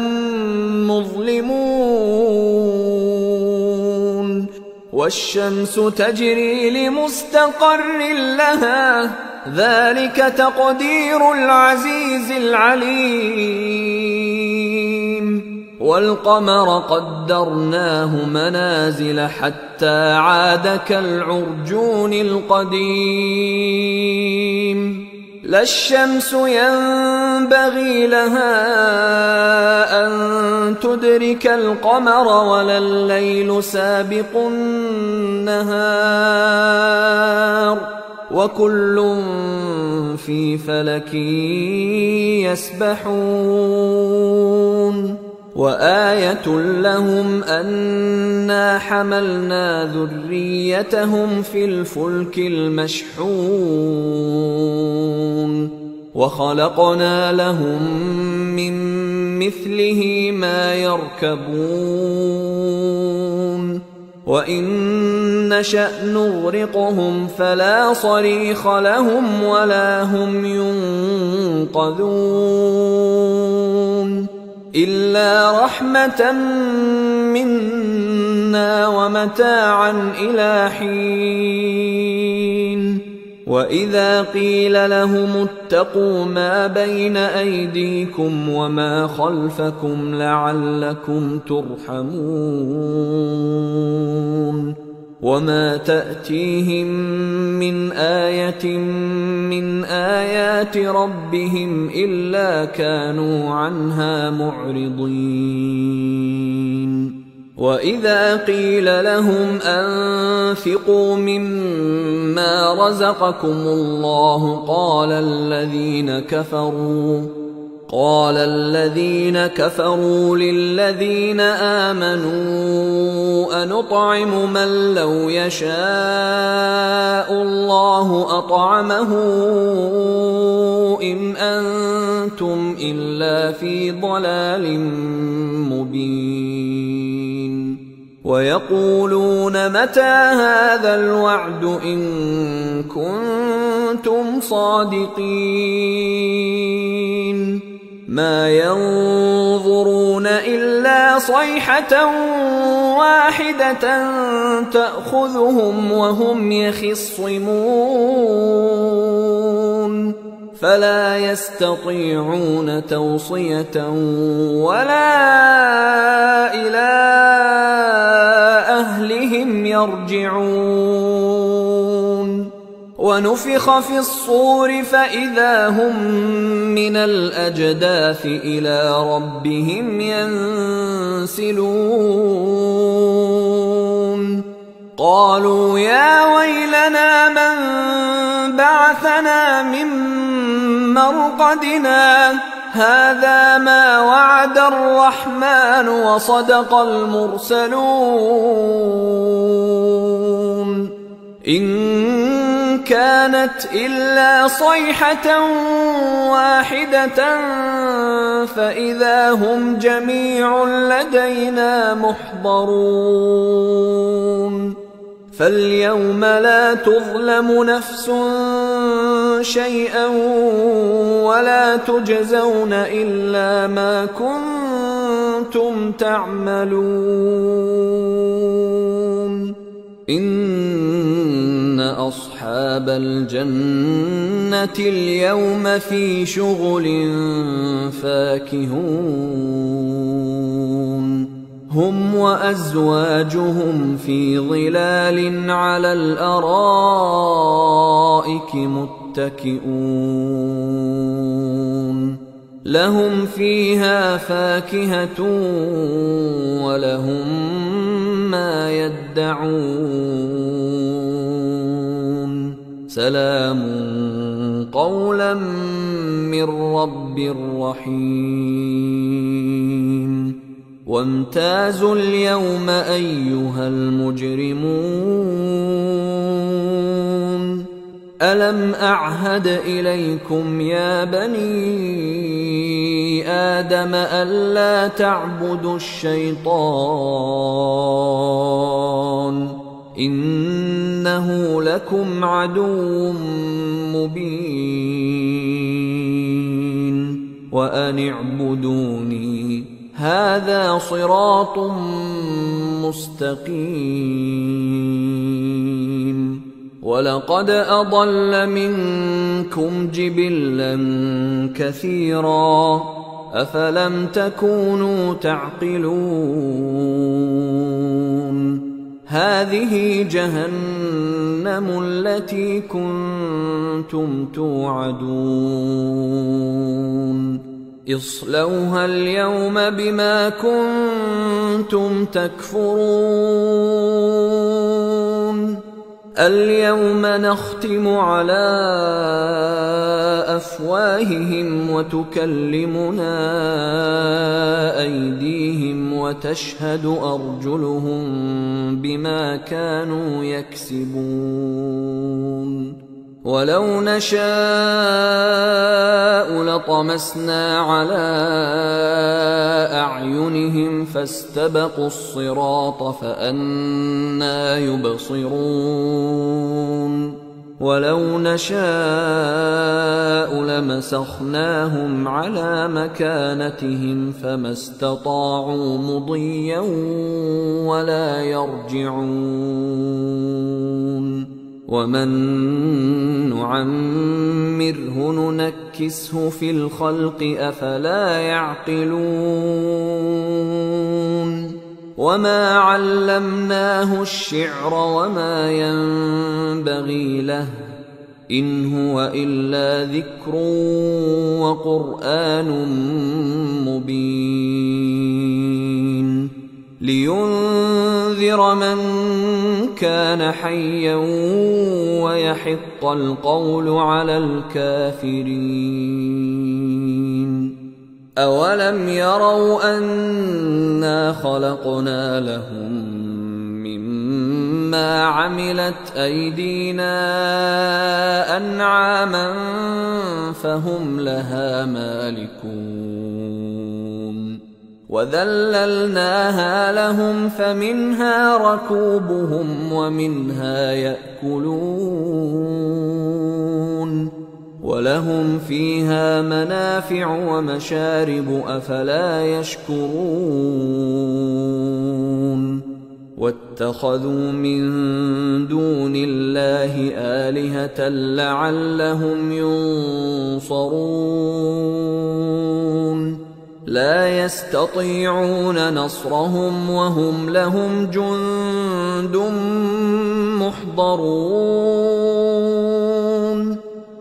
مظلمون والشمس تجري لمستقر لها ذلك تقدير العزيز العليم والقمر قدرناه منازل حتى عاد كالعرجون القديم لا الشمس ينبغي لها أن تدرك القمر ولا الليل سابق النهار وكل في فلك يسبحون وآية لهم أنا حملنا ذريتهم في الفلك المشحون وخلقنا لهم من مثله ما يركبون وإن نشأ نغرقهم فلا صريخ لهم ولا هم ينقذون إلا رحمة منا ومتاعا إلى حين وإذا قيل لهم اتقوا ما بين أيديكم وما خلفكم لعلكم ترحمون وما تأتيهم من آية من آيات ربهم إلا كانوا عنها معرضين وإذا قيل لهم أنفقوا مما رزقكم الله قال الذين كفروا للذين آمنوا أنطعم من لو يشاء الله أطعمه إن أنتم إلا في ضلال مبين ويقولون متى هذا الوعد إن كنتم صادقين ما ينظرون إلا صيحة واحدة تأخذهم وهم يخصمون فلا يستطيعون توصية ولا إلى أهلهم يرجعون ونفخ في الصور فإذا هم من الأجداث إلى ربهم ينسلون قالوا يا ويلنا من بعثنا من مرقدنا هذا ما وعد الرحمن وصدق المرسلون إن كانت إلا صيحة واحدة فإذا هم جميع لدينا محضرون فاليوم لا تظلم نفس شيئا ولا تجزون إلا ما كنتم تعملون إن أصحاب الجنة اليوم في شغل فاكهون هم وأزواجهم في ظلال على الأرائك متكئون لهم فيها فاكهة ولهم ما يدعون سلام قولا من رب رحيم وامتازوا اليوم أيها المجرمون ألم أعهد إليكم يا بني آدم ألا تعبدوا الشيطان إنه لكم عدو مبين وأن اعبدوني هذا صراط مستقيم ولقد أضل منكم جبلا كثيرا أفلم تكونوا تعقلون هذه جهنم التي كنتم توعدون اصلوها اليوم بما كنتم تكفرون اليوم نختم على أفواههم وتكلمنا أيديهم وتشهد أرجلهم بما كانوا يكسبون ولو نشاء لطمسنا على أعينهم فاستبقوا الصراط فأنى يبصرون ولو نشاء لمسخناهم على مكانتهم فما استطاعوا مضيا ولا يرجعون ومن نعمره ننكسه في الخلق أفلا يعقلون وما علمناه الشعر وما ينبغي له إن هو إلا ذكر وقرآن مبين لينذر من كان حيا ويحق القول على الكافرين أولم يروا أنا خلقنا لهم مما عملت أيدينا أنعاما فهم لها مالكون وذللناها لهم فمنها ركوبهم ومنها يأكلون ولهم فيها منافع ومشارب أفلا يشكرون واتخذوا من دون الله آلهة لعلهم ينصرون لا يستطيعون نصرهم وهم لهم جند محضرون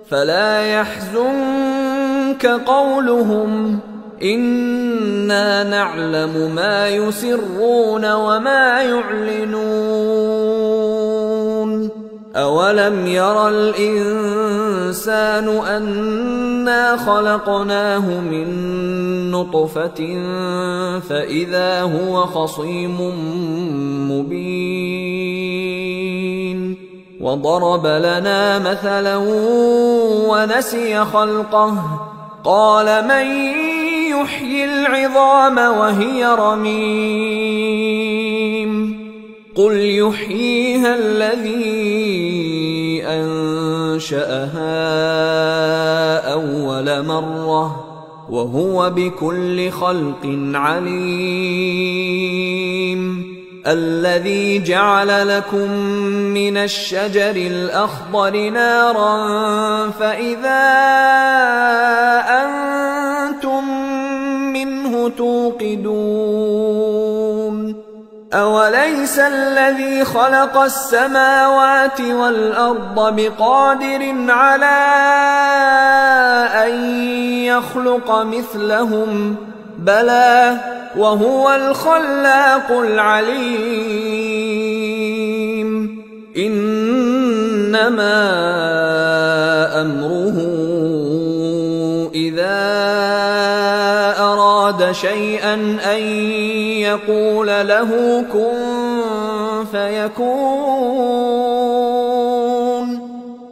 فلا يحزنك قولهم إنا نعلم ما يسرون وما يعلنون أولم ير الإنسان أنا خلقناه من نطفة فإذا هو خصيم مبين وضرب لنا مثلا ونسي خلقه قال من يحيي العظام وهي رميم قل يحييها الذي أنشأها أول مرة وهو بكل خلق عليم الذي جعل لكم من الشجر الأخضر نارا فإذا أنتم منه توقدون أوليس الذي خلق السماوات والأرض بقادر على أن يخلق مثلهم بلى وهو الخلاق العليم إنما أمره إذا أراد شيئا أن يقول له كن فيكون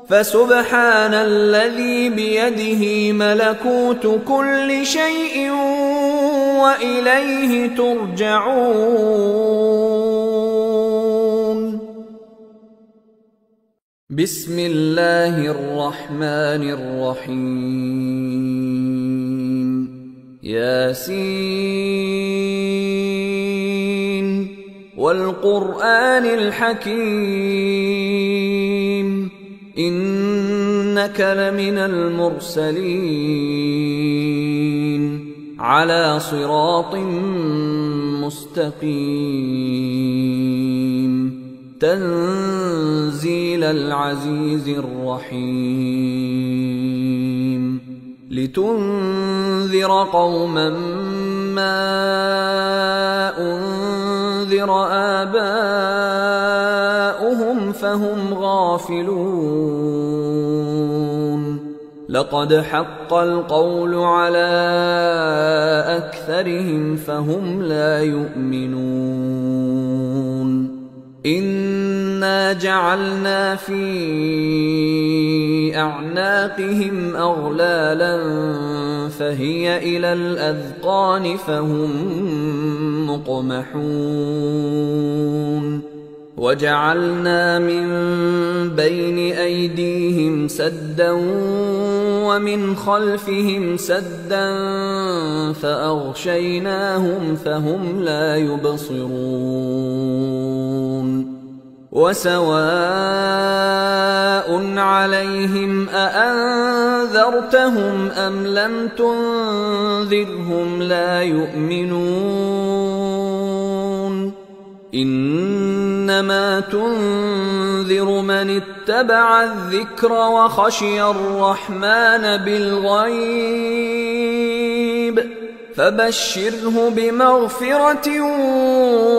فسبحان الذي بيده ملكوت كل شيء وإليه ترجعون بسم الله الرحمن الرحيم ياسين والقرآن الحكيم إنك لمن المرسلين على صراط مستقيم تنزيل العزيز الرحيم لتنذر قوما ما أنذر آباؤهم فهم غافلون لقد حق القول على أكثرهم فهم لا يؤمنون إنا جعلنا في أعناقهم أغلالا فهي إلى الأذقان فهم مقمحون وجعلنا من بين أيديهم سدا ومن خلفهم سدا فأغشيناهم فهم لا يبصرون وسواء عليهم أأنذرتهم أم لم تنذرهم لا يؤمنون إنما تنذر من اتبع الذكر وخشي الرحمن بالغيب فبشره بمغفرة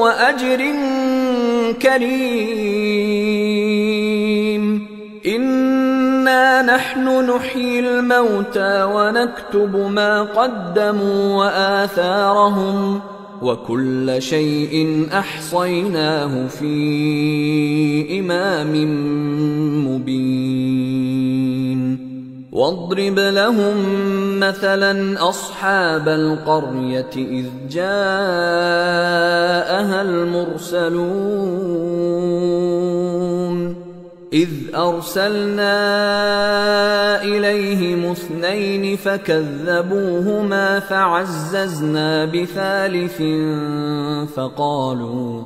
وأجر كريم إنا نحن نحيي الموتى ونكتب ما قدموا وآثارهم وكل شيء أحصيناه في إمام مبين واضرب لهم مثلا أصحاب القرية إذ جاءها المرسلون إذ أرسلنا إليهم اثنين فكذبوهما فعززنا بثالث فقالوا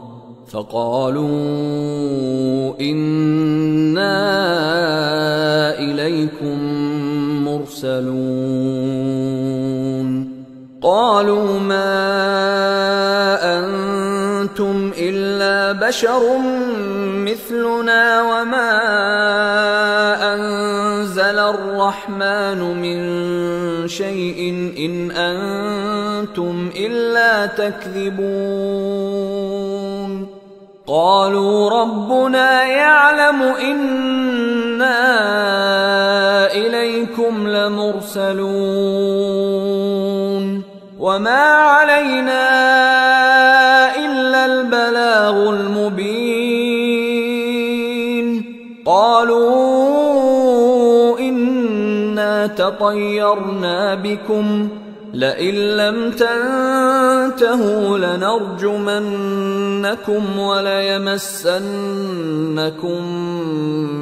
إنا إليكم مرسلون قالوا ما أنتم إلا بشر مثلنا وما أنزل الرحمن من شيء إن أنتم إلا تكذبون قالوا ربنا يعلم إنا إليكم لمرسلون وما علينا إلا البلاغ المبين إنا تطيرنا بكم لئن لم تنتهوا لنرجمنكم وليمسنكم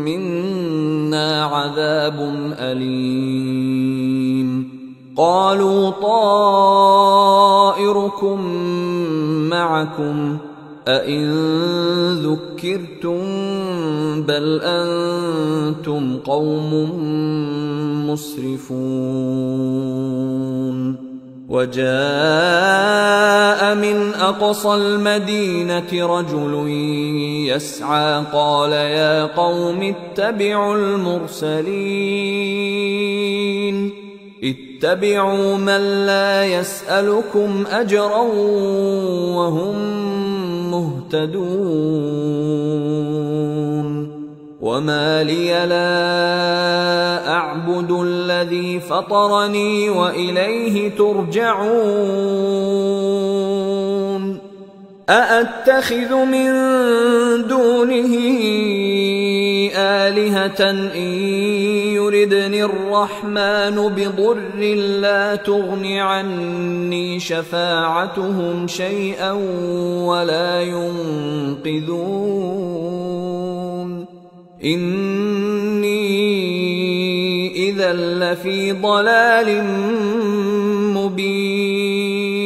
منا عذاب أليم. قالوا طائركم معكم أئن ذكرتم بل أنتم قوم مسرفون. وجاء من أقصى المدينة رجل يسعى قال يا قوم اتبعوا المرسلين اتبعوا من لا يسألكم أجرا وهم مهتدون. وما لي لا أعبد الذي فطرني وإليه ترجعون. أأتخذ من دونه آلهة إن يردني الرحمن بضر لا تغن عني شفاعتهم شيئا ولا ينقذون. إني إذا لفي ضلال مبين.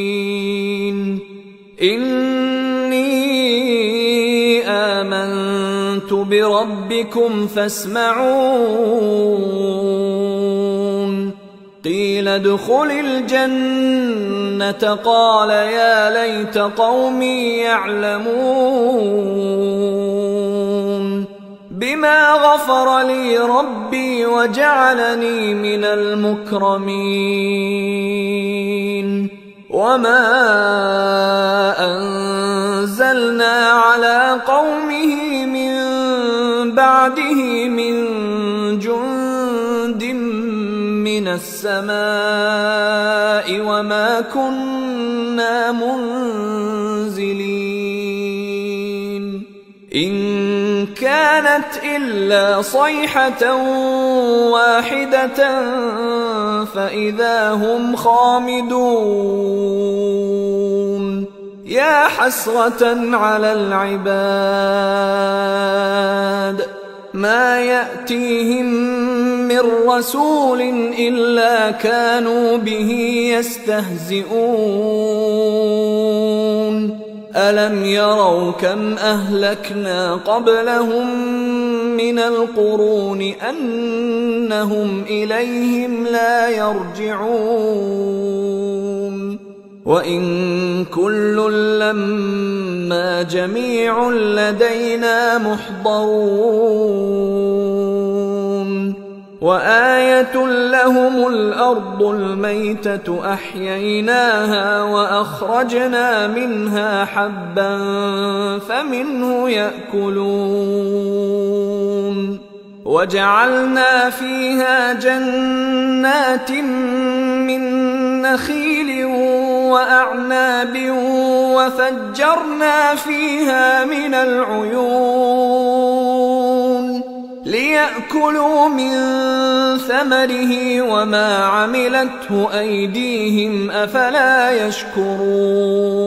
إني آمنت بربكم فاسمعون. قيل ادخل الجنة قال يا ليت قومي يعلمون بما غفر لي ربي وجعلني من المكرمين. وما أنزلنا على قومه من بعده من جند من السماء وما كنا منزلين. إن كانت إلا صيحة واحدة فإذا هم خامدون. يا حسرة على العباد ما يأتيهم من رسول إلا كانوا به يستهزئون. ألم يروا كم أهلكنا قبلهم من القرون أنهم إليهم لا يرجعون. وإن كل لما جميع لدينا محضرون. وآية لهم الأرض الميتة أحييناها وأخرجنا منها حبا فمنه يأكلون. وجعلنا فيها جنات من نخيل وأعناب وفجرنا فيها من العيون ليأكلوا من ثمره وما عملته أيديهم أفلا يشكرون.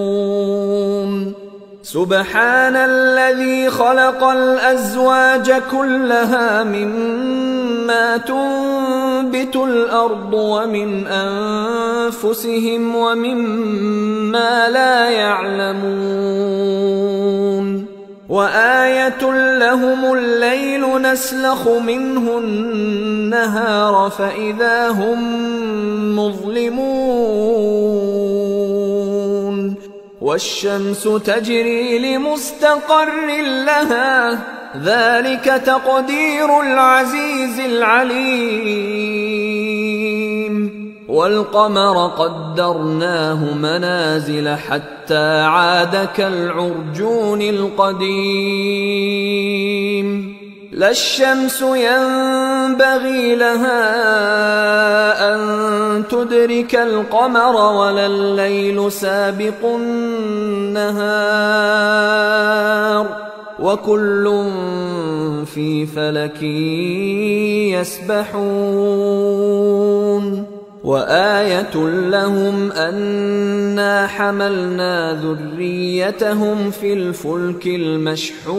سبحان الذي خلق الأزواج كلها مما تنبت الأرض ومن أنفسهم ومما لا يعلمون. وآية لهم الليل نسلخ منه النهار فإذا هم مظلمون. والشمس تجري لمستقر لها ذلك تقدير العزيز العليم. والقمر قدرناه منازل حتى عاد كالعرجون القديم. لا الشمس ينبغي لها أن تدرك القمر ولا الليل سابق النهار وكل في فلك يسبحون وآية لهم أنا حملنا ذريتهم في الفلك المشحون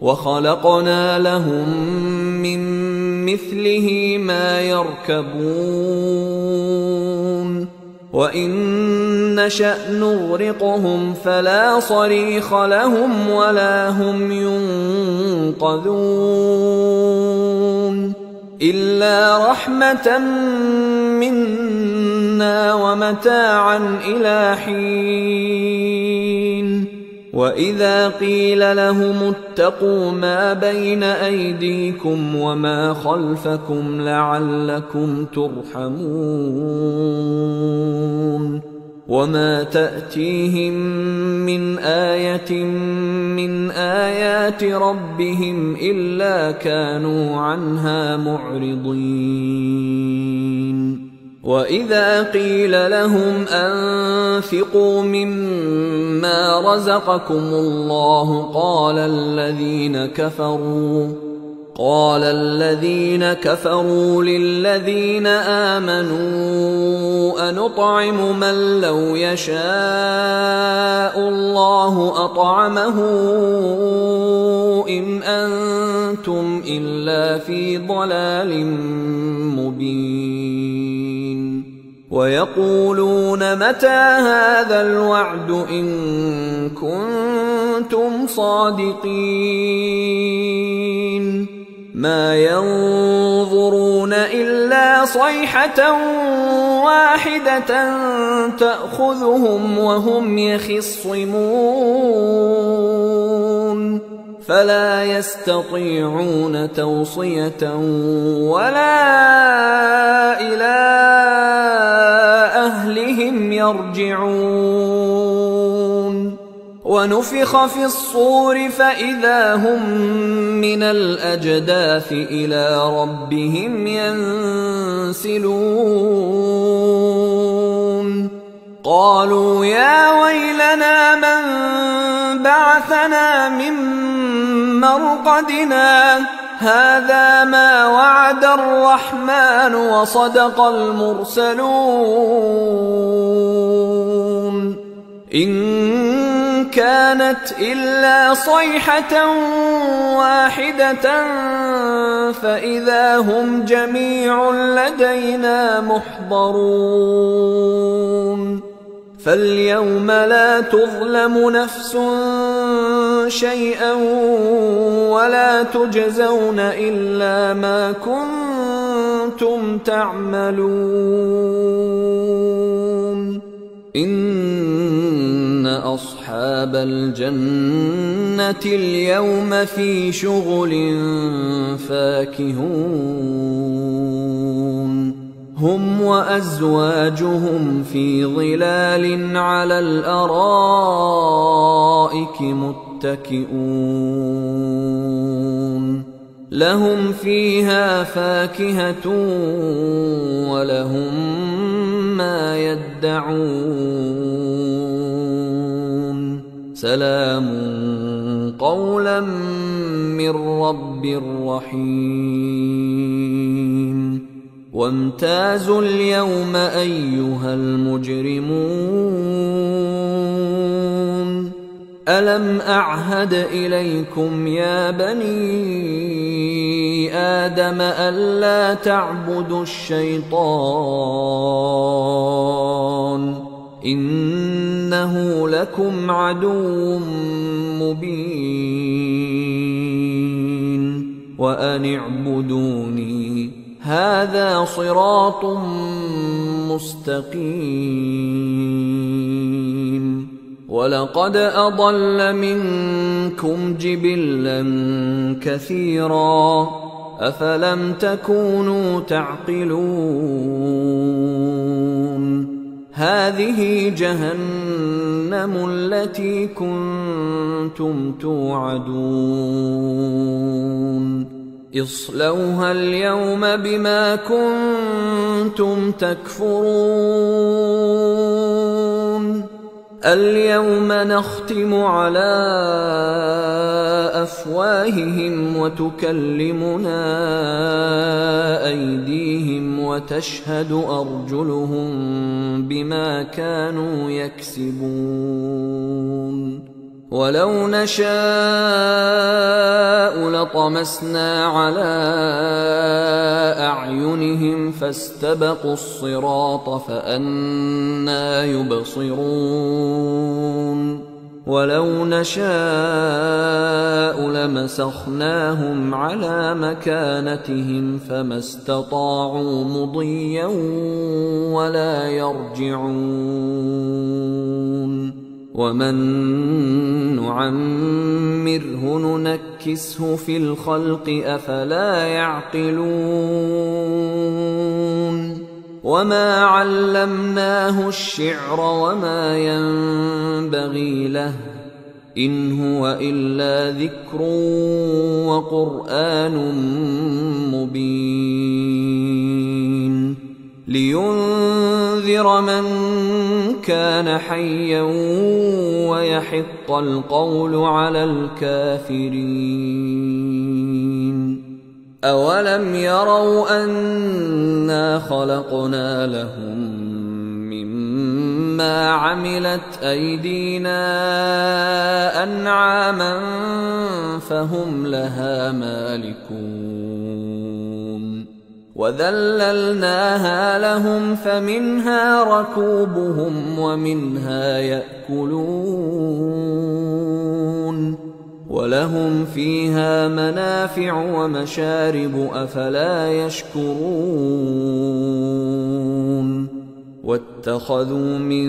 وخلقنا لهم من مثله ما يركبون وإن نشأ نغرقهم فلا صريخ لهم ولا هم ينقذون إلا رحمة منا ومتاعا إلى حين وإذا قيل لهم اتقوا ما بين أيديكم وما خلفكم لعلكم ترحمون وما تأتيهم من آية من آيات ربهم إلا كانوا عنها معرضين وإذا قيل لهم أنفقوا مما رزقكم الله قال الذين كفروا للذين آمنوا أنطعم من لو يشاء الله أطعمه إن أنتم إلا في ضلال مبين ويقولون متى هذا الوعد إن كنتم صادقين ما ينظرون إلا صيحة واحدة تأخذهم وهم يخصمون فلا يستطيعون توصية ولا إلى أهلهم يرجعون ونفخ في الصور فإذا هم من الأجداث إلى ربهم ينسلون قالوا يا ويلنا من بعثنا من مرقدنا هذا ما وعد الرحمن وصدق المرسلون إن كانت إلا صيحة واحدة فإذا هم جميع لدينا محضرون فاليوم لا تظلم نفس شيئا ولا تجزون إلا ما كنتم تعملون إن أصحاب الجنة اليوم في شغل فاكهون هم وأزواجهم في ظلال على الأرائك متكئون لهم فيها فاكهة ولهم ما يدعون سلام قولا من رب رحيم وامتازوا اليوم أيها المجرمون ألم أعهد إليكم يا بني آدم ألا تعبدوا الشيطان إنه لكم عدو مبين وأن اعبدوني هذا صراط مستقيم ولقد أضل منكم جبلا كثيرا أفلم تكونوا تعقلون هذه جهنم التي كنتم توعدون اصلوها اليوم بما كنتم تكفرون اليوم نختم على أفواههم وتكلمنا أيديهم وتشهد أرجلهم بما كانوا يكسبون ولو نشاء لطمسنا على أعينهم فاستبقوا الصراط فأنى يبصرون ولو نشاء لمسخناهم على مكانتهم فما استطاعوا مضيا ولا يرجعون ومن نعمره ننكسه في الخلق أفلا يعقلون وما علمناه الشعر وما ينبغي له إن هو إلا ذكر وقرآن مبين لينذر من كان حيا ويحق القول على الكافرين أولم يروا أنا خلقنا لهم مما عملت أيدينا أنعاما فهم لها مالكون وذللناها لهم فمنها ركوبهم ومنها يأكلون ولهم فيها منافع ومشارب أفلا يشكرون واتخذوا من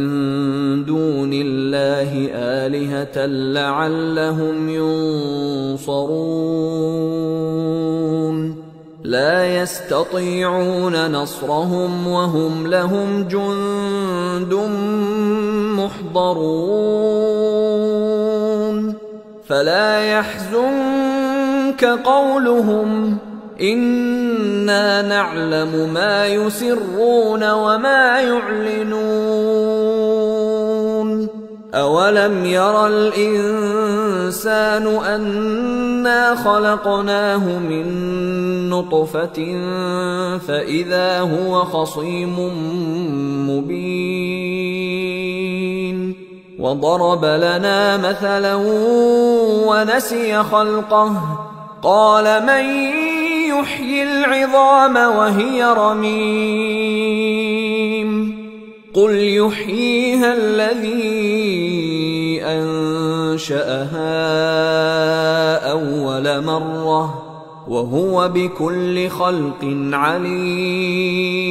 دون الله آلهة لعلهم ينصرون لا يستطيعون نصرهم وهم لهم جند محضرون فلا يحزنك قولهم إنا نعلم ما يسرون وما يعلنون أولم ير الإنسان أنا خلقناه من نطفة فإذا هو خصيم مبين وضرب لنا مثلا ونسي خلقه قال من يحيي العظام وهي رميم قل يحييها الذي أنشأها أول مرة وهو بكل خلق عليم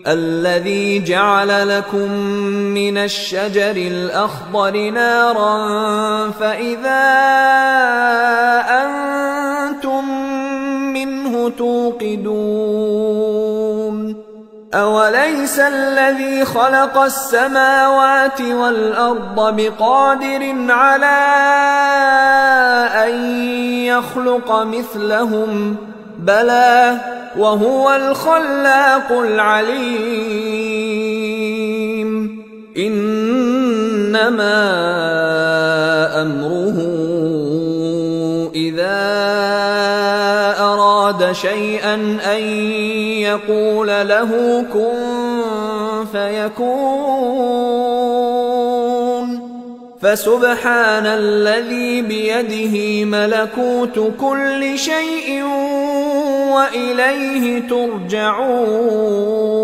الذي جعل لكم من الشجر الأخضر نارا فإذا أنتم منه توقدون أوليس الذي خلق السماوات والأرض بقادر على أن يخلق مثلهم بلى وهو الخلاق العليم إنما أمره إذا أراد شيئا أن يقول له كن فيكون فسبحان الذي بيده ملكوت كل شيء وإليه ترجعون